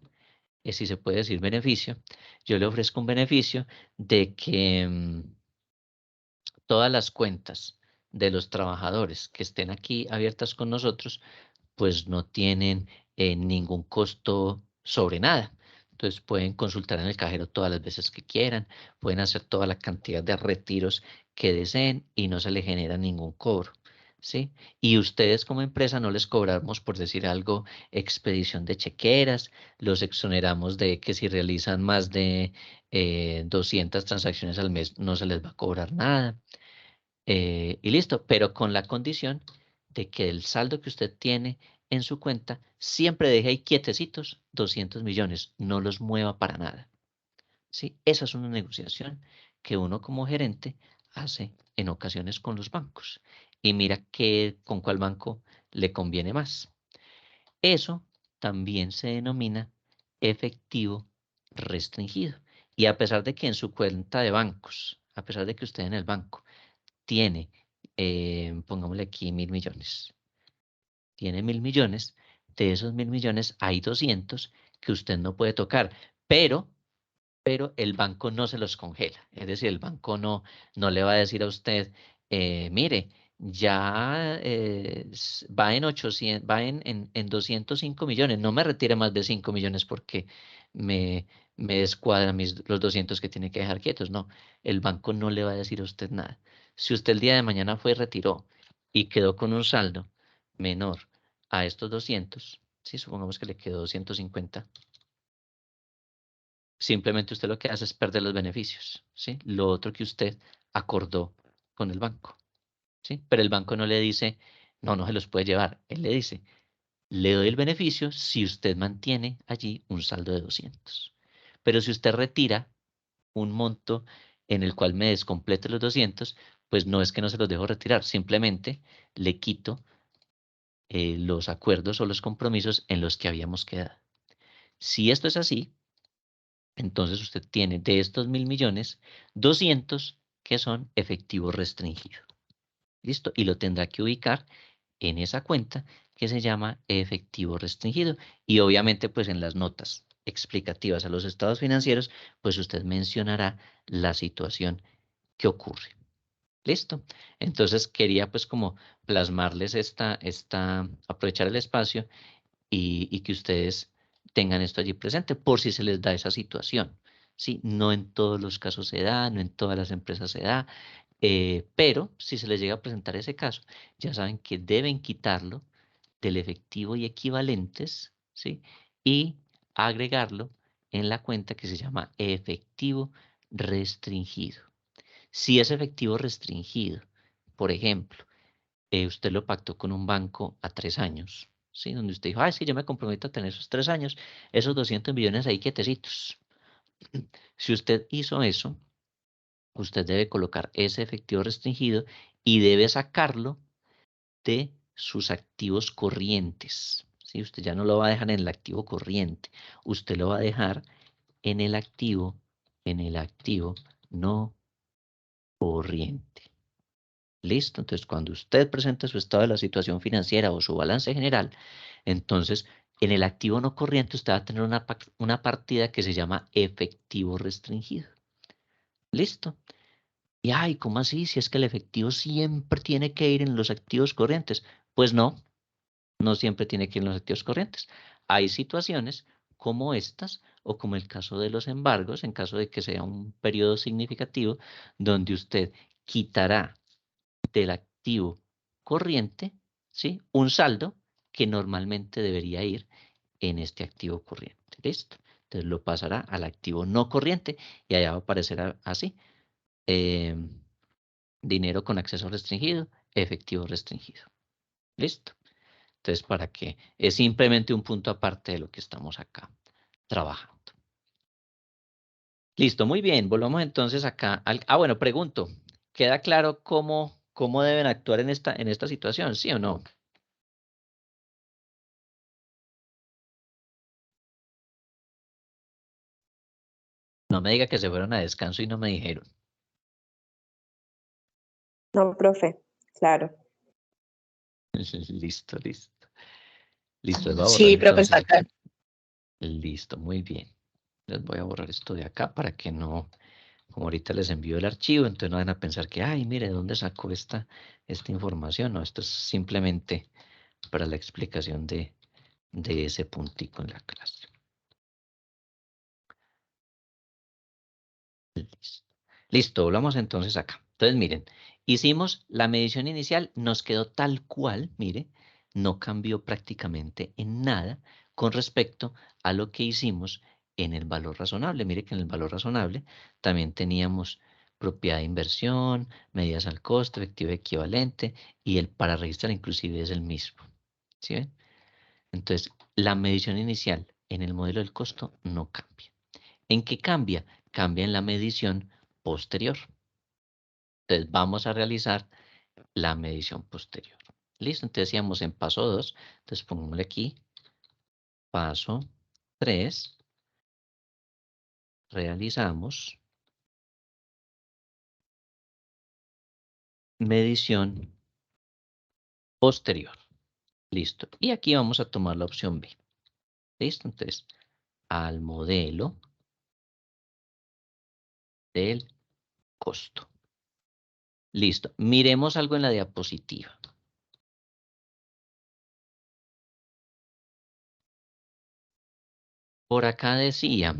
si se puede decir beneficio, yo le ofrezco un beneficio de que todas las cuentas de los trabajadores que estén aquí abiertas con nosotros, pues no tienen ningún costo sobre nada. Entonces pueden consultar en el cajero todas las veces que quieran, pueden hacer toda la cantidad de retiros que deseen y no se le genera ningún cobro, ¿sí? Y ustedes como empresa no les cobramos, por decir algo, expedición de chequeras, los exoneramos de que si realizan más de 200 transacciones al mes no se les va a cobrar nada. Y listo, pero con la condición de que el saldo que usted tiene en su cuenta siempre deje ahí quietecitos 200 millones, no los mueva para nada. ¿Sí? Esa es una negociación que uno como gerente hace en ocasiones con los bancos y mira con cuál banco le conviene más. Eso también se denomina efectivo restringido. Y a pesar de que en su cuenta de bancos, a pesar de que usted en el banco tiene, pongámosle aquí 1.000 millones, tiene 1.000 millones, de esos 1.000 millones hay 200 que usted no puede tocar, pero pero el banco no se los congela. Es decir, el banco no le va a decir a usted, mire, ya va en 800, va en 205 millones, no me retire más de 5 millones porque me descuadran los 200 que tiene que dejar quietos. No, el banco no le va a decir a usted nada. Si usted el día de mañana fue y retiró y quedó con un saldo menor a estos 200, ¿sí? Supongamos que le quedó 250. Simplemente usted lo que hace es perder los beneficios, ¿sí? Lo otro que usted acordó con el banco, ¿sí? Pero el banco no le dice, no se los puede llevar. Él le dice, le doy el beneficio si usted mantiene allí un saldo de 200. Pero si usted retira un monto en el cual me descomplete los 200, pues no es que no se los dejo retirar, simplemente le quito los acuerdos o los compromisos en los que habíamos quedado. Si esto es así, entonces usted tiene de estos 1.000 millones, 200 que son efectivo restringido. ¿Listo? Y lo tendrá que ubicar en esa cuenta que se llama efectivo restringido. Y obviamente pues en las notas explicativas a los estados financieros, pues usted mencionará la situación que ocurre. ¿Listo? Entonces quería pues como plasmarles aprovechar el espacio y que ustedes tengan esto allí presente por si se les da esa situación. ¿Sí? No en todos los casos se da, no en todas las empresas se da, pero si se les llega a presentar ese caso, ya saben que deben quitarlo del efectivo y equivalentes, ¿sí? Y agregarlo en la cuenta que se llama efectivo restringido. Si es efectivo restringido, por ejemplo, usted lo pactó con un banco a 3 años, ¿sí? Donde usted dijo, sí, yo me comprometo a tener esos 3 años, esos 200 millones ahí quietecitos. Si usted hizo eso, usted debe colocar ese efectivo restringido y debe sacarlo de sus activos corrientes, ¿sí? Usted ya no lo va a dejar en el activo corriente, usted lo va a dejar en el activo no corriente. ¿Listo? Entonces, cuando usted presenta su estado de la situación financiera o su balance general, entonces, en el activo no corriente usted va a tener una partida que se llama efectivo restringido. ¿Listo? Y, ¿cómo así? Si es que el efectivo siempre tiene que ir en los activos corrientes. Pues no siempre tiene que ir en los activos corrientes. Hay situaciones como estas o como el caso de los embargos, en caso de que sea un periodo significativo, donde usted quitará del activo corriente, ¿sí? Un saldo que normalmente debería ir en este activo corriente. ¿Listo? Entonces lo pasará al activo no corriente y allá va a aparecer así. Dinero con acceso restringido, efectivo restringido. ¿Listo? Entonces, para que es simplemente un punto aparte de lo que estamos acá trabajando. Listo, muy bien. Volvamos entonces acá. Bueno, pregunto. ¿Queda claro cómo deben actuar en esta situación? ¿Sí o no? No me diga que se fueron a descanso y no me dijeron. No, profe, claro. Listo. Listo, les voy a borrar Sí, profe, entonces está acá. aquí. Listo, muy bien. Les voy a borrar esto de acá para que no, como ahorita les envío el archivo, entonces no van a pensar que, mire, ¿de dónde sacó esta información? No, esto es simplemente para la explicación de ese puntico en la clase. Listo, volvamos entonces acá. Entonces, miren, hicimos la medición inicial, nos quedó tal cual, mire, no cambió prácticamente en nada con respecto a lo que hicimos en el valor razonable. Mire que en el valor razonable también teníamos propiedad de inversión, medidas al costo, efectivo equivalente, y el para registrar inclusive es el mismo. ¿Sí ven? Entonces, la medición inicial en el modelo del costo no cambia. ¿En qué cambia? Cambia en la medición posterior. Entonces vamos a realizar la medición posterior. ¿Listo? Entonces decíamos en paso 2. Entonces pongámosle aquí paso 3. Realizamos medición posterior. Listo. Y aquí vamos a tomar la opción B. ¿Listo? Entonces al modelo del costo. Listo. Miremos algo en la diapositiva. Por acá decía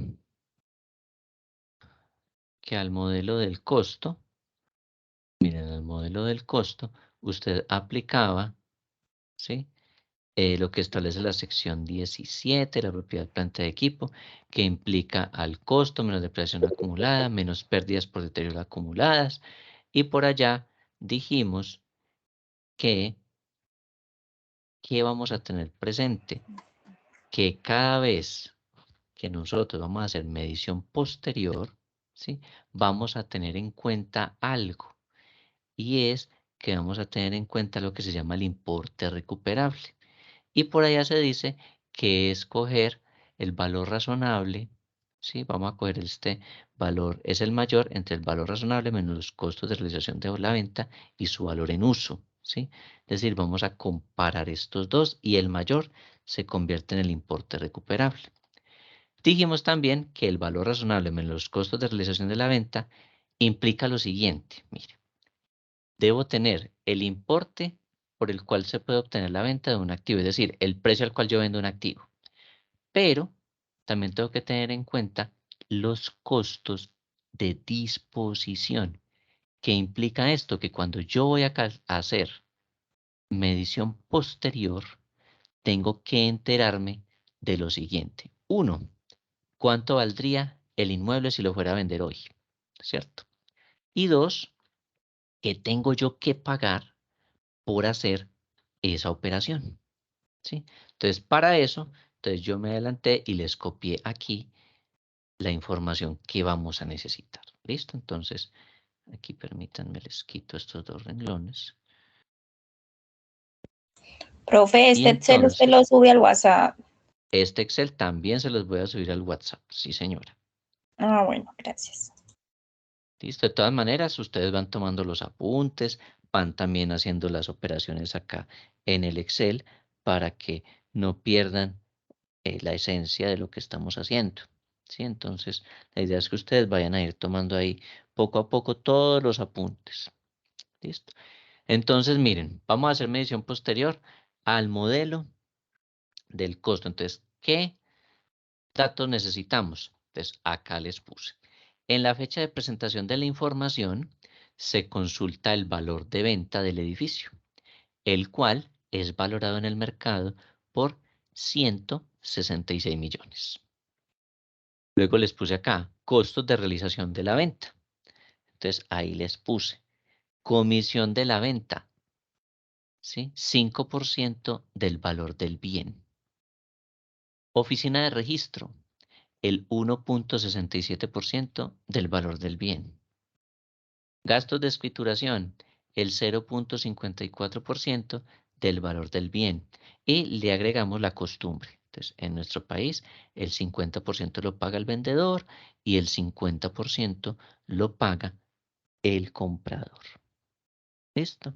que al modelo del costo, miren, al modelo del costo, usted aplicaba, ¿sí? Lo que establece la sección 17, la propiedad planta de equipo, que implica al costo menos depreciación acumulada, menos pérdidas por deterioro acumuladas. Y por allá dijimos que, ¿qué vamos a tener presente? Que cada vez que nosotros vamos a hacer medición posterior, ¿sí? Vamos a tener en cuenta algo, y es que vamos a tener en cuenta lo que se llama el importe recuperable. Y por allá se dice que escoger el valor razonable, ¿sí? Vamos a coger este valor, es el mayor entre el valor razonable menos los costos de realización de la venta y su valor en uso, ¿sí? Es decir, vamos a comparar estos dos y el mayor se convierte en el importe recuperable. Dijimos también que el valor razonable menos los costos de realización de la venta implica lo siguiente, mire, debo tener el importe por el cual se puede obtener la venta de un activo, es decir, el precio al cual yo vendo un activo. Pero también tengo que tener en cuenta los costos de disposición. ¿Qué implica esto? Que cuando yo voy a hacer medición posterior, tengo que enterarme de lo siguiente. Uno, ¿cuánto valdría el inmueble si lo fuera a vender hoy? ¿Cierto? Y dos, ¿qué tengo yo que pagar por hacer esa operación? ¿Sí? Entonces, para eso, entonces yo me adelanté y les copié aquí la información que vamos a necesitar. ¿Listo? Entonces, aquí permítanme, les quito estos dos renglones. Profe, Y este Excel usted entonces, lo sube al WhatsApp. este Excel también se los voy a subir al WhatsApp. Sí, señora. Ah, bueno, gracias. Listo. De todas maneras, ustedes van tomando los apuntes, van también haciendo las operaciones acá en el Excel para que no pierdan la esencia de lo que estamos haciendo. ¿Sí? Entonces, la idea es que ustedes vayan a ir tomando ahí poco a poco todos los apuntes. ¿Listo? Entonces, miren, vamos a hacer medición posterior al modelo del costo. Entonces, ¿qué datos necesitamos? Entonces, acá les puse. En la fecha de presentación de la información, se consulta el valor de venta del edificio, el cual es valorado en el mercado por 166 millones. Luego les puse acá, costos de realización de la venta. Entonces, ahí les puse, comisión de la venta, ¿sí? 5% del valor del bien. Oficina de registro, el 1.67% del valor del bien. Gastos de escrituración, el 0.54% del valor del bien. Y le agregamos la costumbre. Entonces, en nuestro país, el 50% lo paga el vendedor y el 50% lo paga el comprador. ¿Listo?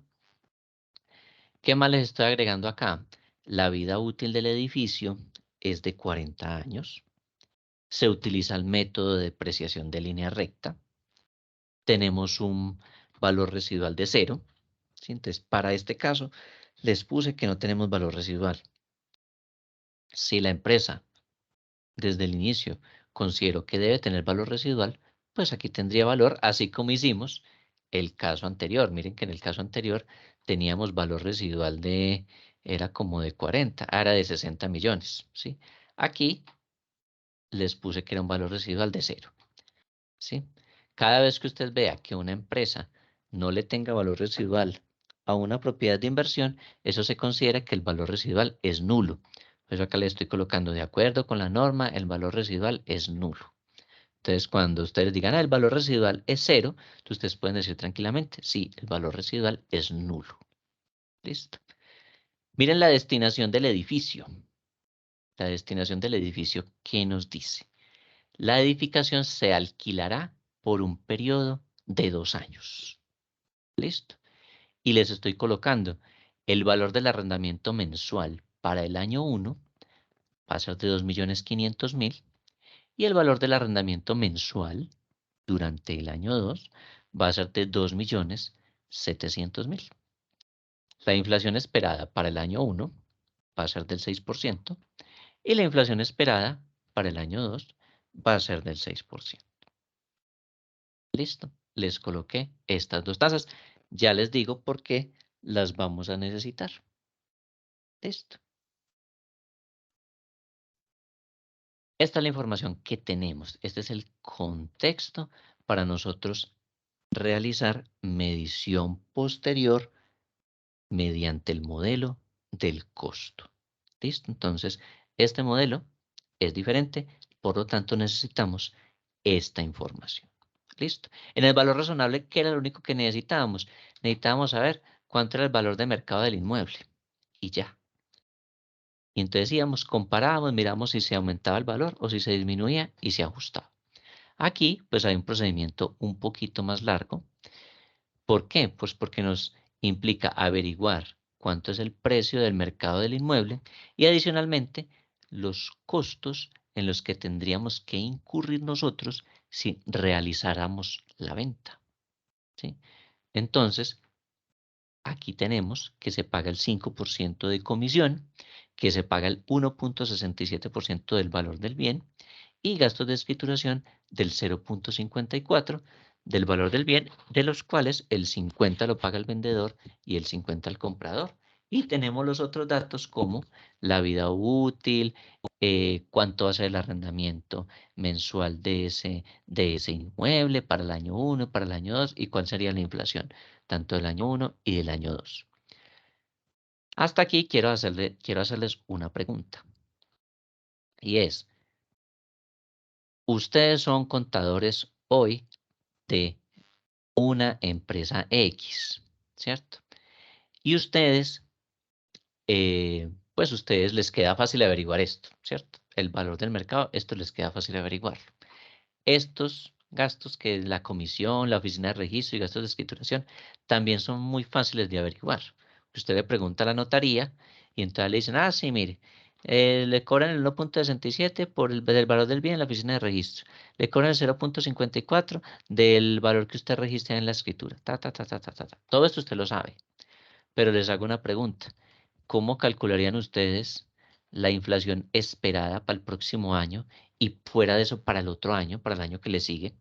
¿Qué más les estoy agregando acá? La vida útil del edificio es de 40 años. Se utiliza el método de depreciación de línea recta. Tenemos un valor residual de 0. ¿Sí? Entonces, para este caso, les puse que no tenemos valor residual. Si la empresa, desde el inicio, consideró que debe tener valor residual, pues aquí tendría valor, así como hicimos el caso anterior. Miren que en el caso anterior teníamos valor residual era como de 40, era de 60 millones, ¿sí? Aquí les puse que era un valor residual de 0, ¿sí? Cada vez que usted vea que una empresa no le tenga valor residual a una propiedad de inversión, eso se considera que el valor residual es nulo. Por eso acá le estoy colocando de acuerdo con la norma, el valor residual es nulo. Entonces, cuando ustedes digan, el valor residual es 0, ustedes pueden decir tranquilamente, sí, el valor residual es nulo. ¿Listo? Miren la destinación del edificio. La destinación del edificio, ¿qué nos dice? La edificación se alquilará por un periodo de 2 años. ¿Listo? Y les estoy colocando el valor del arrendamiento mensual para el año 1 va a ser de 2.500.000 y el valor del arrendamiento mensual durante el año 2 va a ser de 2.700.000. La inflación esperada para el año 1 va a ser del 6% y la inflación esperada para el año 2 va a ser del 6%. Listo, les coloqué estas dos tasas. Ya les digo por qué las vamos a necesitar. Listo. Esta es la información que tenemos. Este es el contexto para nosotros realizar medición posterior mediante el modelo del costo. ¿Listo? Entonces, este modelo es diferente, por lo tanto necesitamos esta información. ¿Listo? En el valor razonable, ¿qué era lo único que necesitábamos? Necesitábamos saber cuánto era el valor de mercado del inmueble. Y ya. Y entonces íbamos, comparábamos, miramos si se aumentaba el valor o si se disminuía y se ajustaba. Aquí, pues hay un procedimiento un poquito más largo. ¿Por qué? Pues porque nos implica averiguar cuánto es el precio del mercado del inmueble y adicionalmente los costos en los que tendríamos que incurrir nosotros si realizáramos la venta. ¿Sí? Entonces, aquí tenemos que se paga el 5% de comisión, que se paga el 1.67% del valor del bien y gastos de escrituración del 0.54 del valor del bien, de los cuales el 50 lo paga el vendedor y el 50 el comprador. Y tenemos los otros datos como la vida útil, cuánto va a ser el arrendamiento mensual de ese inmueble para el año 1, para el año 2 y cuál sería la inflación, tanto del año 1 y del año 2. Hasta aquí quiero hacerles una pregunta. Y es, ustedes son contadores hoy de una empresa X, ¿cierto? Y ustedes, pues ustedes les queda fácil averiguar esto, ¿cierto? El valor del mercado, esto les queda fácil averiguar. Estos gastos que es la comisión, la oficina de registro y gastos de escrituración también son muy fáciles de averiguar. Usted le pregunta a la notaría y entonces le dicen, ah, sí, mire, le cobran el 1.67 por el del valor del bien en la oficina de registro. Le cobran el 0.54 del valor que usted registra en la escritura. Ta, ta, ta, ta, ta, ta, ta. Todo esto usted lo sabe. Pero les hago una pregunta. ¿Cómo calcularían ustedes la inflación esperada para el próximo año y fuera de eso para el otro año, para el año que le sigue?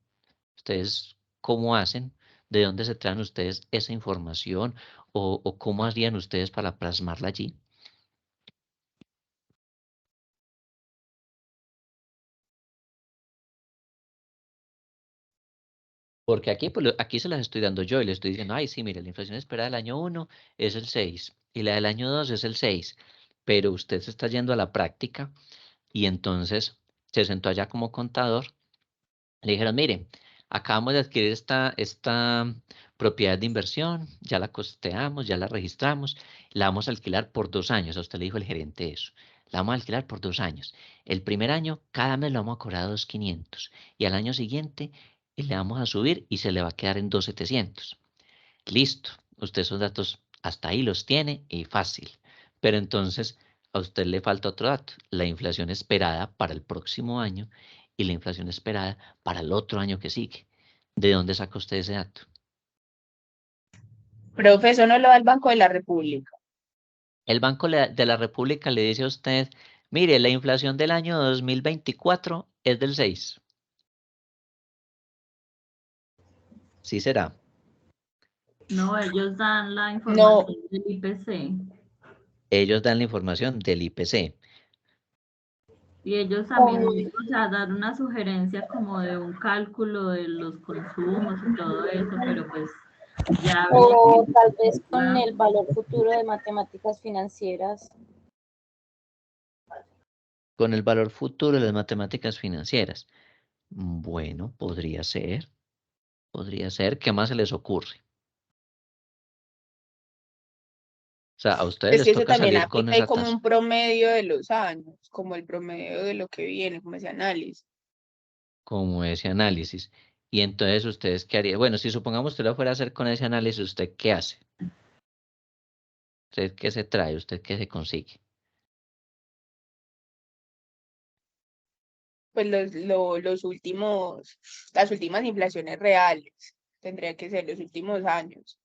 ¿Ustedes cómo hacen? ¿De dónde se traen ustedes esa información? ¿O cómo harían ustedes para plasmarla allí? Porque aquí, pues, aquí se las estoy dando yo y le estoy diciendo, ay, sí, mire, la inflación esperada del año 1 es el 6 y la del año 2 es el 6. Pero usted se está yendo a la práctica y entonces se sentó allá como contador. Le dijeron, mire, acabamos de adquirir esta propiedad de inversión, ya la costeamos, ya la registramos, la vamos a alquilar por 2 años. A usted le dijo el gerente eso. La vamos a alquilar por 2 años. El primer año, cada mes lo vamos a cobrar a 2.500. Y al año siguiente le vamos a subir y se le va a quedar en 2.700. Listo. Usted esos datos hasta ahí los tiene y fácil. Pero entonces a usted le falta otro dato, la inflación esperada para el próximo año y la inflación esperada para el otro año que sigue. ¿De dónde saca usted ese dato? Profe, eso no lo da el Banco de la República. El Banco de la República le dice a usted, mire, la inflación del año 2024 es del 6. Sí será. No, ellos dan la No, información del IPC. Ellos dan la información del IPC. Y ellos también, o sea, dan una sugerencia como de un cálculo de los consumos y todo eso, pero pues ya habría O que... tal vez con el valor futuro de matemáticas financieras. Con el valor futuro de las matemáticas financieras. Bueno, podría ser. Podría ser. ¿Qué más se les ocurre? O sea, a ustedes es les que eso toca también salir con aplica ahí esa como tasa. un promedio de los años, como el promedio de lo que viene, como ese análisis. Como ese análisis. Y entonces, ¿ustedes qué harían? Bueno, si supongamos que lo fuera a hacer con ese análisis, ¿usted qué hace? ¿Usted qué se trae? ¿Usted qué se consigue? pues las últimas inflaciones reales, tendría que ser los últimos años.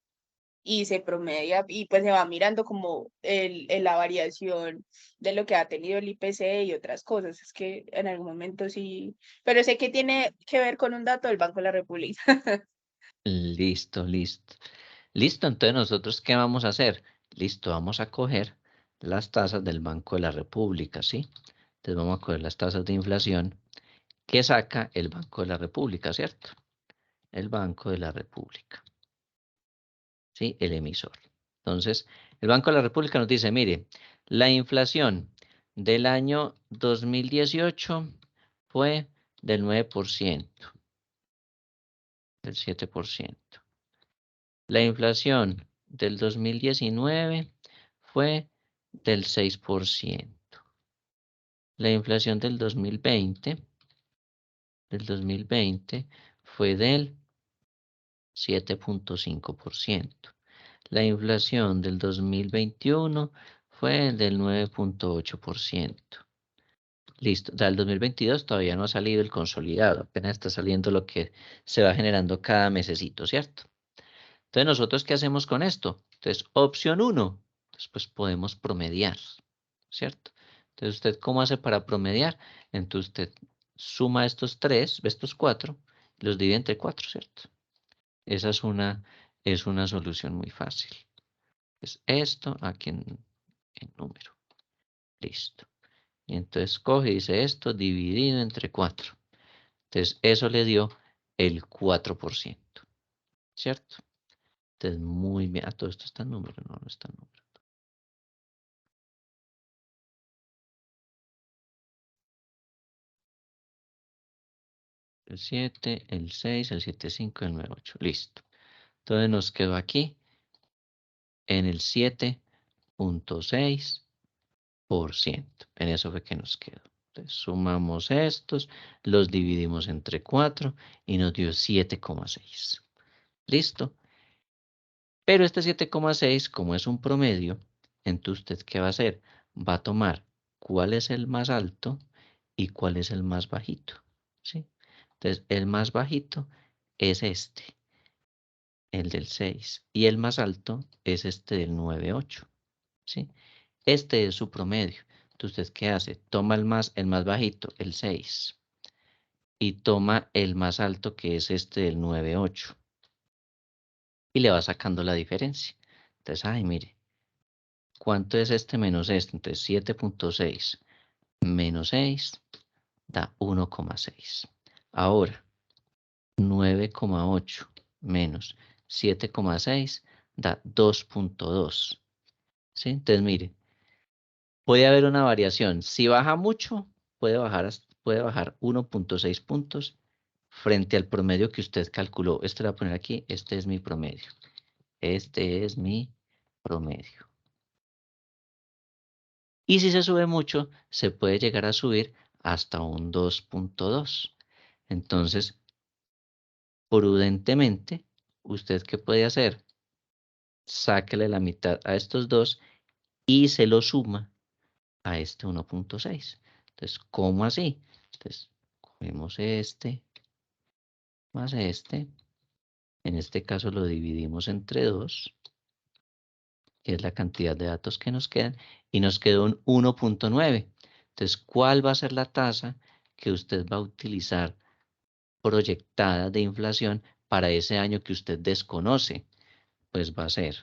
Y se promedia y pues se va mirando como la variación de lo que ha tenido el IPC y otras cosas. Es que en algún momento sí, pero sé que tiene que ver con un dato del Banco de la República. Listo, listo. Listo, entonces nosotros, ¿qué vamos a hacer? Listo, vamos a coger las tasas del Banco de la República, ¿sí? Entonces vamos a coger las tasas de inflación que saca el Banco de la República, ¿cierto? El Banco de la República, ¿sí? El emisor. Entonces, el Banco de la República nos dice, mire, la inflación del año 2018 fue del 9%, del 7%. La inflación del 2019 fue del 6%. La inflación del 2020 fue del 7.5%. La inflación del 2021 fue del 9.8%. Listo. Del 2022 todavía no ha salido el consolidado, apenas está saliendo lo que se va generando cada mesecito, ¿cierto? Entonces, ¿nosotros qué hacemos con esto? Entonces, opción 1, pues podemos promediar, ¿cierto? Entonces, ¿usted cómo hace para promediar? Entonces, usted suma estos 3, estos 4, y los divide entre 4, ¿cierto? Esa es una solución muy fácil. Es esto aquí en número. Listo. Y entonces coge y dice esto dividido entre 4. Entonces, eso le dio el 4%, ¿cierto? Entonces, muy bien. Todo esto está en número, no está en número. El 7, el 6, el 7, 5, el 9, 8. Listo. Entonces nos quedó aquí en el 7.6%. En eso fue que nos quedó. Entonces sumamos estos, los dividimos entre 4 y nos dio 7,6. ¿Listo? Pero este 7,6, como es un promedio, entonces ¿usted qué va a hacer? Va a tomar cuál es el más alto y cuál es el más bajito. ¿Sí? Entonces el más bajito es este, el del 6, y el más alto es este del 9,8. ¿Sí? Este es su promedio. Entonces, ¿usted qué hace? Toma el más bajito, el 6, y toma el más alto, que es este del 9,8, y le va sacando la diferencia. Entonces, ay, mire, ¿cuánto es este menos este? Entonces, 7.6 menos 6 da 1,6. Ahora, 9,8 menos 7,6 da 2.2. ¿Sí? Entonces, mire, puede haber una variación. Si baja mucho, puede bajar 1.6 puntos frente al promedio que usted calculó. Este lo voy a poner aquí. Este es mi promedio. Este es mi promedio. Y si se sube mucho, se puede llegar a subir hasta un 2.2. Entonces, prudentemente, ¿usted qué puede hacer? Sáquele la mitad a estos dos y se lo suma a este 1.6. Entonces, ¿cómo así? Entonces, cogemos este más este. En este caso lo dividimos entre 2, que es la cantidad de datos que nos quedan, y nos quedó un 1.9. Entonces, ¿cuál va a ser la tasa que usted va a utilizar proyectada de inflación para ese año que usted desconoce? Pues va a ser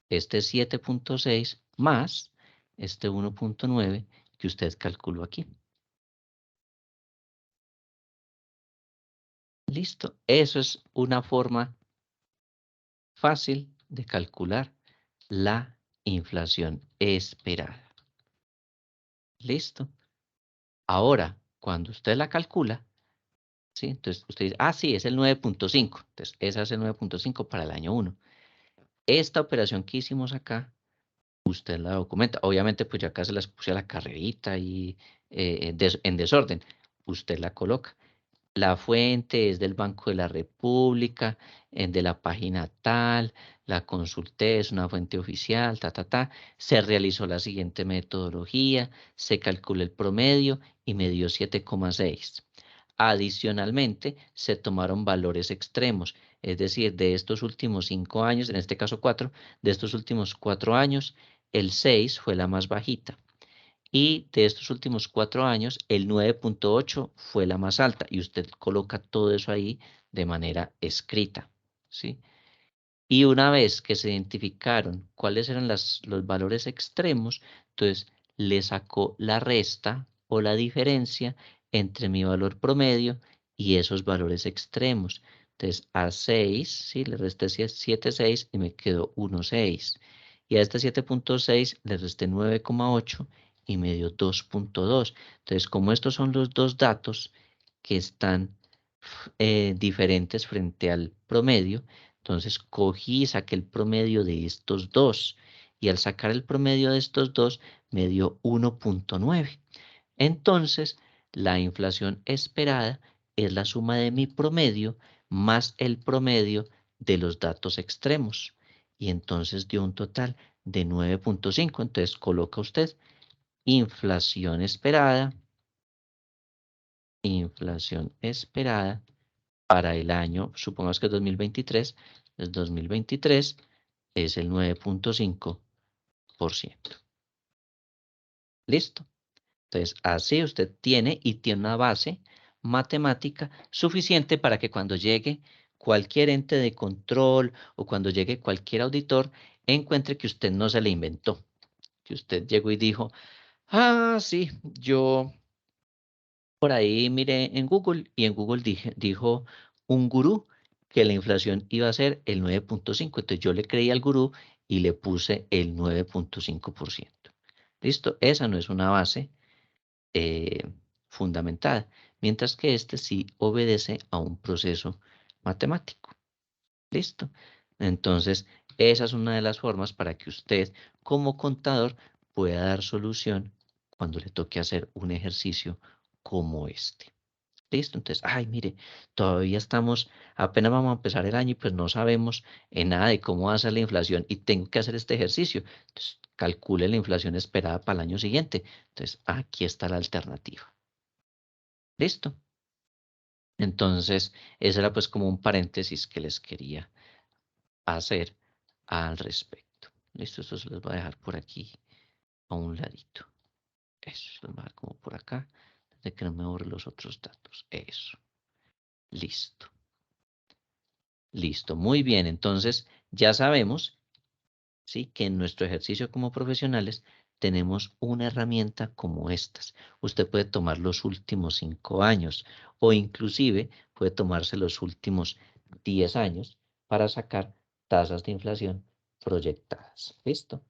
este 7.6 más este 1.9 que usted calculó aquí. Listo. Eso es una forma fácil de calcular la inflación esperada. Listo. Ahora, cuando usted la calcula, ¿sí? Entonces usted dice, sí, es el 9.5. Entonces, esa es el 9.5 para el año 1. Esta operación que hicimos acá, usted la documenta. Obviamente, pues ya acá se las puse a la carrerita y en desorden. Usted la coloca. La fuente es del Banco de la República, de la página tal, la consulté, es una fuente oficial, Se realizó la siguiente metodología, se calculó el promedio y me dio 7,6. Adicionalmente, se tomaron valores extremos, es decir, de estos últimos 5 años, en este caso 4, de estos últimos 4 años, el 6 fue la más bajita. Y de estos últimos 4 años, el 9,8 fue la más alta. Y usted coloca todo eso ahí de manera escrita, ¿sí? Y una vez que se identificaron cuáles eran los valores extremos, entonces le sacó la resta o la diferencia entre mi valor promedio y esos valores extremos. Entonces a 6, ¿sí? Le resté 7,6 y me quedó 1,6. Y a este 7,6 le resté 9,8 y me dio 2,2. Entonces, como estos son los dos datos que están diferentes frente al promedio, entonces cogí y saqué el promedio de estos dos. Y al sacar el promedio de estos dos, me dio 1,9. Entonces, la inflación esperada es la suma de mi promedio más el promedio de los datos extremos. Y entonces dio un total de 9,5. Entonces coloca usted inflación esperada para el año, supongamos que es 2023, el 2023 es el 9,5%. ¿Listo? Entonces, así usted tiene una base matemática suficiente para que cuando llegue cualquier ente de control o cuando llegue cualquier auditor, encuentre que usted no se le inventó, que usted llegó y dijo, ah, sí, yo por ahí miré en Google y en Google dijo un gurú que la inflación iba a ser el 9,5. Entonces yo le creí al gurú y le puse el 9,5%. ¿Listo? Esa no es una base fundamentada, mientras que este sí obedece a un proceso matemático. ¿Listo? Entonces, esa es una de las formas para que usted como contador pueda dar solución cuando le toque hacer un ejercicio como este. ¿Listo? Entonces, ay, mire, todavía estamos, apenas vamos a empezar el año y pues no sabemos en nada de cómo va a ser la inflación y tengo que hacer este ejercicio. Entonces, calcule la inflación esperada para el año siguiente. Entonces, aquí está la alternativa. ¿Listo? Entonces, ese era pues como un paréntesis que les quería hacer al respecto. ¿Listo? Esto se los voy a dejar por aquí a un ladito. Eso, se los voy a dejar como por acá, de que no me borre los otros datos. Eso. Listo. Listo, muy bien. Entonces, ya sabemos, ¿sí?, que en nuestro ejercicio como profesionales tenemos una herramienta como estas. Usted puede tomar los últimos 5 años o inclusive puede tomarse los últimos 10 años para sacar tasas de inflación proyectadas. ¿Listo?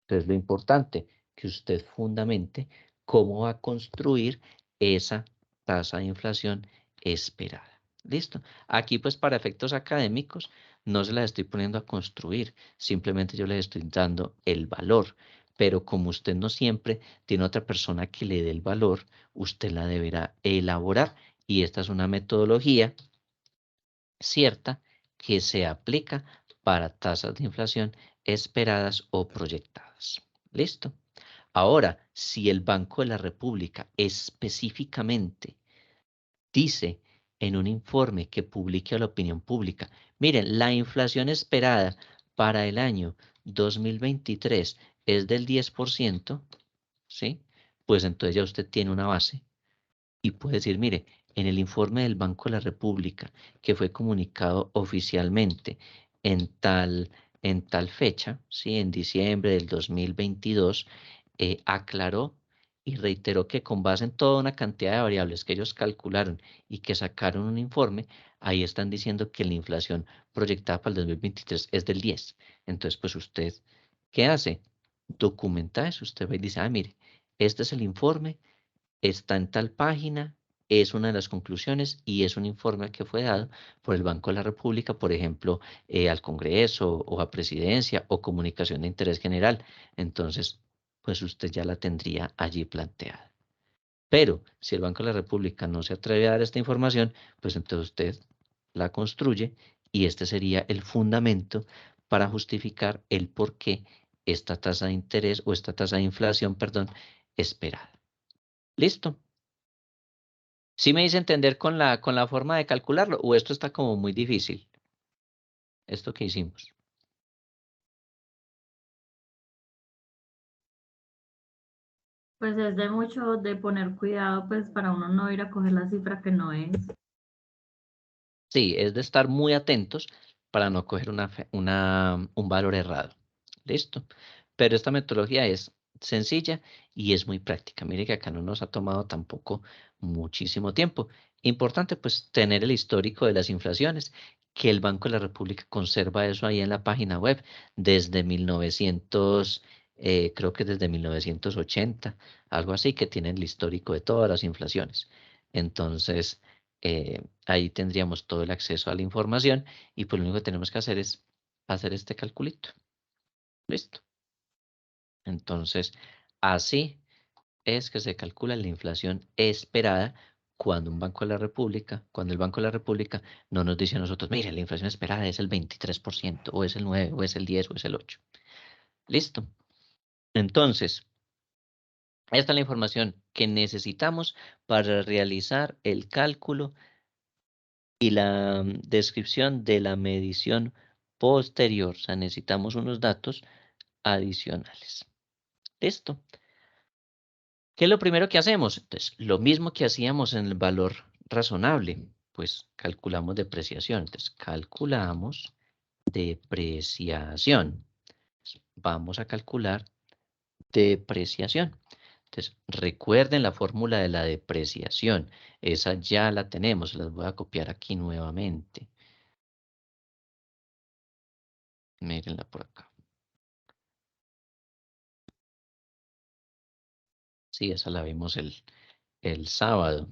Entonces, lo importante que usted fundamente cómo va a construir esa tasa de inflación esperada. ¿Listo? Aquí, pues, para efectos académicos, no se las estoy poniendo a construir, simplemente yo les estoy dando el valor. Pero como usted no siempre tiene otra persona que le dé el valor, usted la deberá elaborar. Y esta es una metodología cierta que se aplica para tasas de inflación esperadas o proyectadas. ¿Listo? Ahora, si el Banco de la República específicamente dice en un informe que publique a la opinión pública, miren, la inflación esperada para el año 2023 es del 10%, ¿sí? Pues entonces ya usted tiene una base y puede decir, mire, en el informe del Banco de la República que fue comunicado oficialmente en tal fecha, ¿sí?, en diciembre del 2022, aclaró y reiteró que con base en toda una cantidad de variables que ellos calcularon y que sacaron un informe, ahí están diciendo que la inflación proyectada para el 2023 es del 10. Entonces, pues usted, ¿qué hace? Documenta eso. Usted va y dice, ah, mire, este es el informe, está en tal página, es una de las conclusiones y es un informe que fue dado por el Banco de la República, por ejemplo, al Congreso o a Presidencia o Comunicación de Interés General. Entonces, pues usted ya la tendría allí planteada. Pero si el Banco de la República no se atreve a dar esta información, pues entonces usted la construye y este sería el fundamento para justificar el por qué esta tasa de interés o esta tasa de inflación, perdón, esperada. ¿Listo? ¿Sí me hice entender con la forma de calcularlo o esto está como muy difícil? Esto que hicimos. Pues es de mucho de poner cuidado, pues para uno no ir a coger la cifra que no es. Sí, es de estar muy atentos para no coger un valor errado. ¿Listo? Pero esta metodología es sencilla y es muy práctica. Mire que acá no nos ha tomado tampoco muchísimo tiempo. Importante pues tener el histórico de las inflaciones, que el Banco de la República conserva eso ahí en la página web desde 1900, creo que desde 1980, algo así, que tiene el histórico de todas las inflaciones. Entonces, ahí tendríamos todo el acceso a la información y pues lo único que tenemos que hacer es hacer este calculito. Listo. Entonces, así es que se calcula la inflación esperada cuando cuando el Banco de la República no nos dice a nosotros, mire, la inflación esperada es el 23%, o es el 9, o es el 10, o es el 8. Listo. Entonces, esta es la información que necesitamos para realizar el cálculo y la descripción de la medición posterior. O sea, necesitamos unos datos adicionales. Listo. ¿Qué es lo primero que hacemos? Entonces, lo mismo que hacíamos en el valor razonable, pues calculamos depreciación. Entonces, calculamos depreciación. Vamos a calcular depreciación. Entonces, recuerden la fórmula de la depreciación. Esa ya la tenemos. Las voy a copiar aquí nuevamente. Mírenla por acá. Sí, esa la vimos el sábado.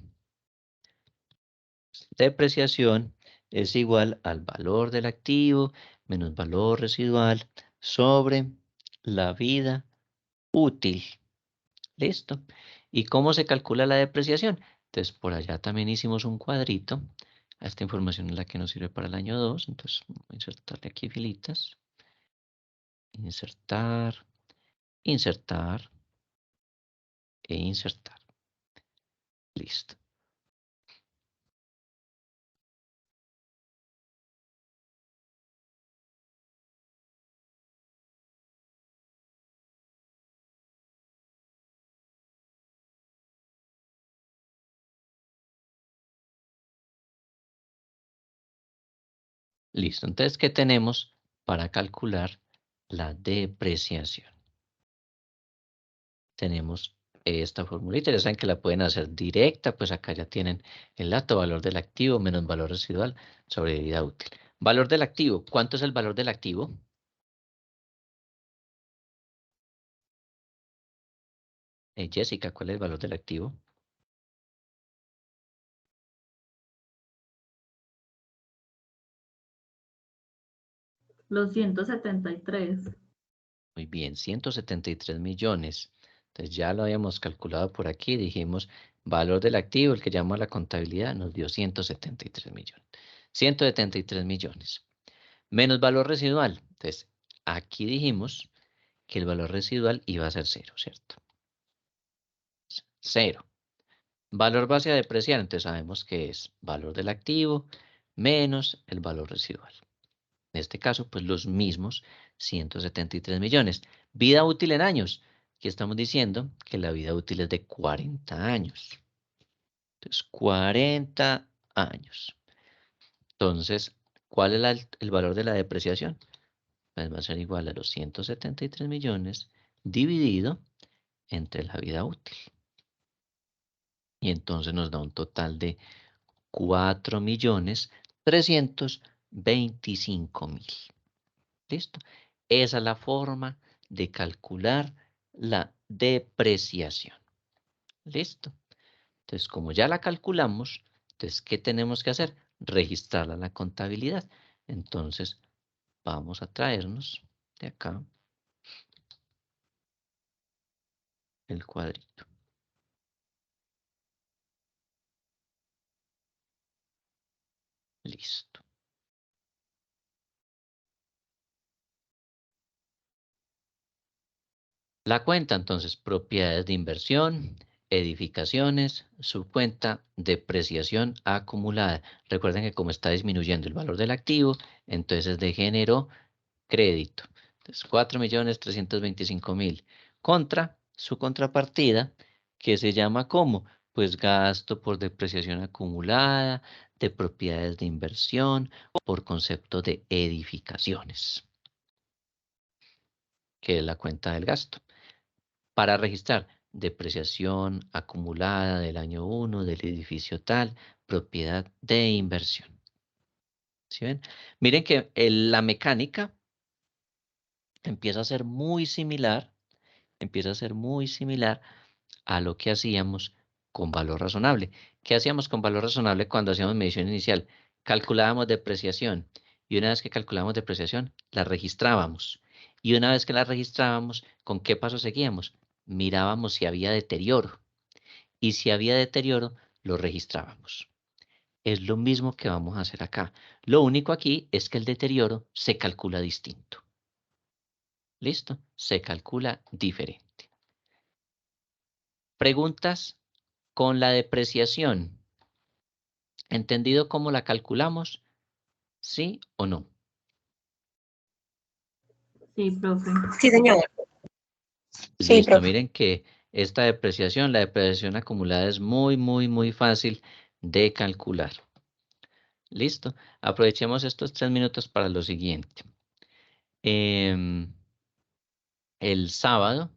Depreciación es igual al valor del activo menos valor residual sobre la vida útil. ¿Listo? ¿Y cómo se calcula la depreciación? Entonces, por allá también hicimos un cuadrito. Esta información es la que nos sirve para el año 2. Entonces, voy a insertarle aquí filitas. Insertar, insertar e insertar. Listo. Listo. Entonces, ¿qué tenemos para calcular la depreciación? Tenemos esta formulita, ya saben que la pueden hacer directa, pues acá ya tienen el dato, valor del activo menos valor residual sobre vida útil. Valor del activo, ¿cuánto es el valor del activo? Jessica, ¿cuál es el valor del activo? Los 173. Muy bien, 173 millones. Entonces ya lo habíamos calculado por aquí, dijimos valor del activo, el que llama la contabilidad, nos dio 173 millones. 173 millones. Menos valor residual. Entonces, aquí dijimos que el valor residual iba a ser 0, ¿cierto? 0. Valor base a depreciar, entonces sabemos que es valor del activo menos el valor residual. En este caso, pues los mismos 173 millones. Vida útil en años. Aquí estamos diciendo que la vida útil es de 40 años. Entonces, 40 años. Entonces, ¿cuál es el valor de la depreciación? Pues va a ser igual a los 173 millones dividido entre la vida útil. Y entonces nos da un total de 4.325.000. ¿Listo? Esa es la forma de calcular la depreciación. ¿Listo? Entonces, como ya la calculamos, entonces, ¿qué tenemos que hacer? Registrarla en la contabilidad. Entonces, vamos a traernos de acá el cuadrito. Listo. La cuenta, entonces, propiedades de inversión, edificaciones, subcuenta, depreciación acumulada. Recuerden que como está disminuyendo el valor del activo, entonces de género crédito. Entonces, 4.325.000 contra su contrapartida, que se llama ¿cómo? Pues gasto por depreciación acumulada, de propiedades de inversión, por concepto de edificaciones, que es la cuenta del gasto. Para registrar depreciación acumulada del año 1 del edificio tal, propiedad de inversión. ¿Sí ven? Miren que la mecánica empieza a ser muy similar, a lo que hacíamos con valor razonable. ¿Qué hacíamos con valor razonable cuando hacíamos medición inicial? Calculábamos depreciación y una vez que calculábamos depreciación, la registrábamos. Y una vez que la registrábamos, ¿con qué paso seguíamos? Mirábamos si había deterioro. Y si había deterioro, lo registrábamos. Es lo mismo que vamos a hacer acá. Lo único aquí es que el deterioro se calcula distinto. ¿Listo? Se calcula diferente. Preguntas con la depreciación. ¿Entendido cómo la calculamos? ¿Sí o no? Sí, profe. Sí, señor. Sí, Listo, profe. miren que esta depreciación, la depreciación acumulada es muy fácil de calcular. Listo, aprovechemos estos 3 minutos para lo siguiente. El sábado,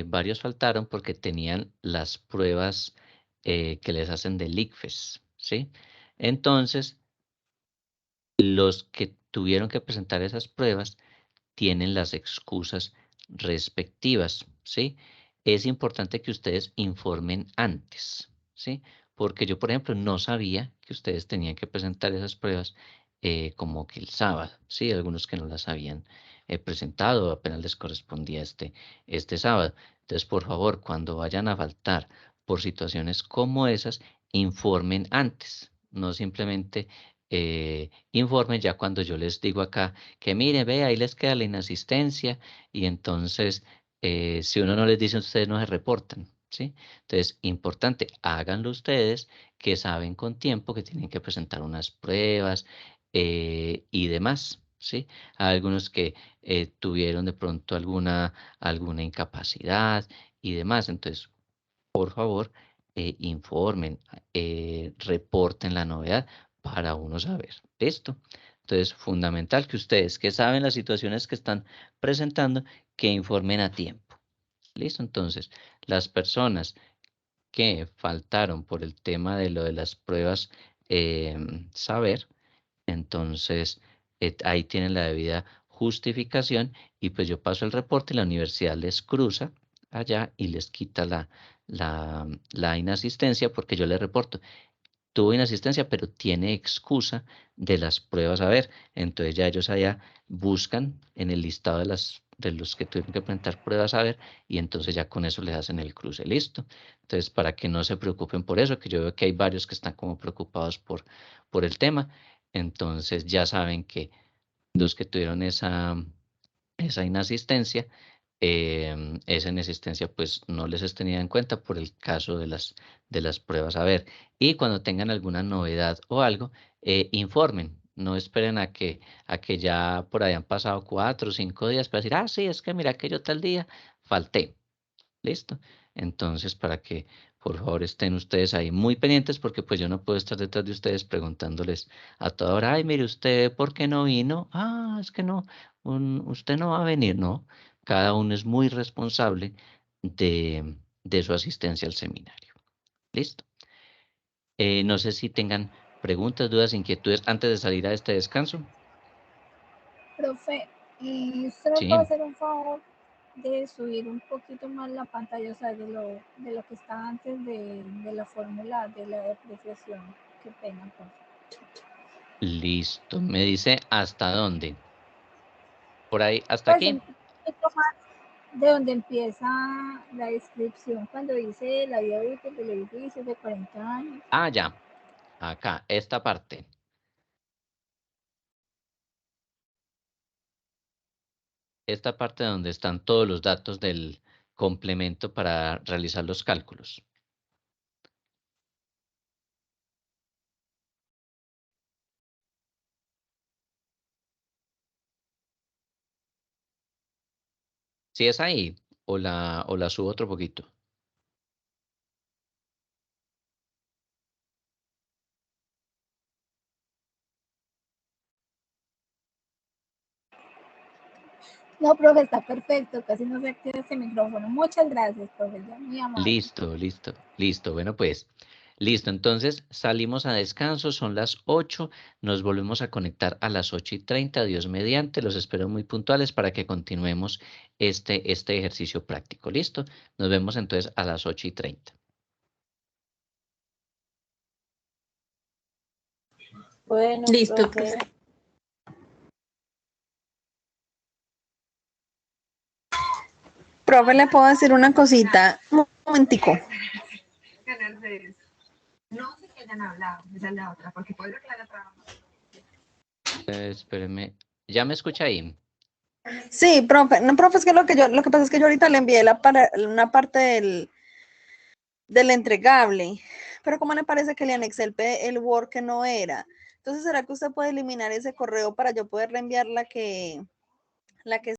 varios faltaron porque tenían las pruebas que les hacen del ICFES, ¿sí? Entonces, los que tuvieron que presentar esas pruebas tienen las excusas respectivas, ¿sí? Es importante que ustedes informen antes, ¿sí? Porque yo, por ejemplo, no sabía que ustedes tenían que presentar esas pruebas como que el sábado, ¿sí? Algunos que no las habían presentado, apenas les correspondía este sábado. Entonces, por favor, cuando vayan a faltar por situaciones como esas, informen antes, no simplemente informen ya cuando yo les digo acá que mire, ve, ahí les queda la inasistencia y entonces si uno no les dice, ustedes no se reportan, ¿sí? Entonces, importante, háganlo ustedes que saben con tiempo que tienen que presentar unas pruebas y demás, ¿sí? Hay algunos que tuvieron de pronto alguna incapacidad y demás, entonces, por favor, informen, reporten la novedad para uno saber. ¿Listo? Entonces, fundamental que ustedes que saben las situaciones que están presentando, que informen a tiempo. ¿Listo? Entonces, las personas que faltaron por el tema de lo de las pruebas saber, entonces ahí tienen la debida justificación y pues yo paso el reporte y la universidad les cruza allá y les quita la inasistencia porque yo les reporto tuvo inasistencia, pero tiene excusa de las pruebas a ver. Entonces ya ellos allá buscan en el listado de los que tuvieron que presentar pruebas a ver y entonces ya con eso les hacen el cruce, listo. Entonces para que no se preocupen por eso, que yo veo que hay varios que están como preocupados por el tema. Entonces ya saben que los que tuvieron esa inasistencia, esa inexistencia pues no les es tenida en cuenta por el caso de las pruebas a ver. Y cuando tengan alguna novedad o algo, informen. No esperen a que ya por ahí han pasado 4 o 5 días para decir, sí, es que mira que yo tal día falté. ¿Listo? Entonces, para que por favor estén ustedes ahí muy pendientes porque pues yo no puedo estar detrás de ustedes preguntándoles a toda hora, ay, mire usted, ¿por qué no vino? Es que no, usted no va a venir, ¿no? Cada uno es muy responsable de su asistencia al seminario. ¿Listo? No sé si tengan preguntas, dudas, inquietudes antes de salir a este descanso. Profe, ¿y usted me puede Sí. hacer un favor de subir un poquito más la pantalla, o sea, de lo que está antes de la fórmula de la depreciación? Qué pena, profe. Listo. Me dice hasta dónde. Por ahí, hasta Pues aquí. un poquito más de donde empieza la descripción, cuando dice la vida útil del edificio de 40 años. Ya. Acá, esta parte. Esta parte donde están todos los datos del complemento para realizar los cálculos. ¿Sí es ahí? ¿O la subo otro poquito? No, profe, está perfecto, casi no se activa ese micrófono. Muchas gracias, profe, ya muy amable. Listo. Bueno, pues, listo. Entonces, salimos a descanso, son las 8, nos volvemos a conectar a las 8:30, Dios mediante. Los espero muy puntuales para que continuemos este ejercicio práctico. ¿Listo? Nos vemos entonces a las 8:30. Bueno, Listo, profe. profe. Profe, ¿le puedo decir una cosita? Un momentico. No sé que hayan hablado, esa es la otra, porque puede que la haya trabajado. Espéreme. ¿Ya me escucha ahí? Sí, profe. No, profe, es que lo que pasa es que yo ahorita le envié una parte del entregable, pero como le parece que le anexé el Word que no era. Entonces, ¿será que usted puede eliminar ese correo para yo poder reenviar la que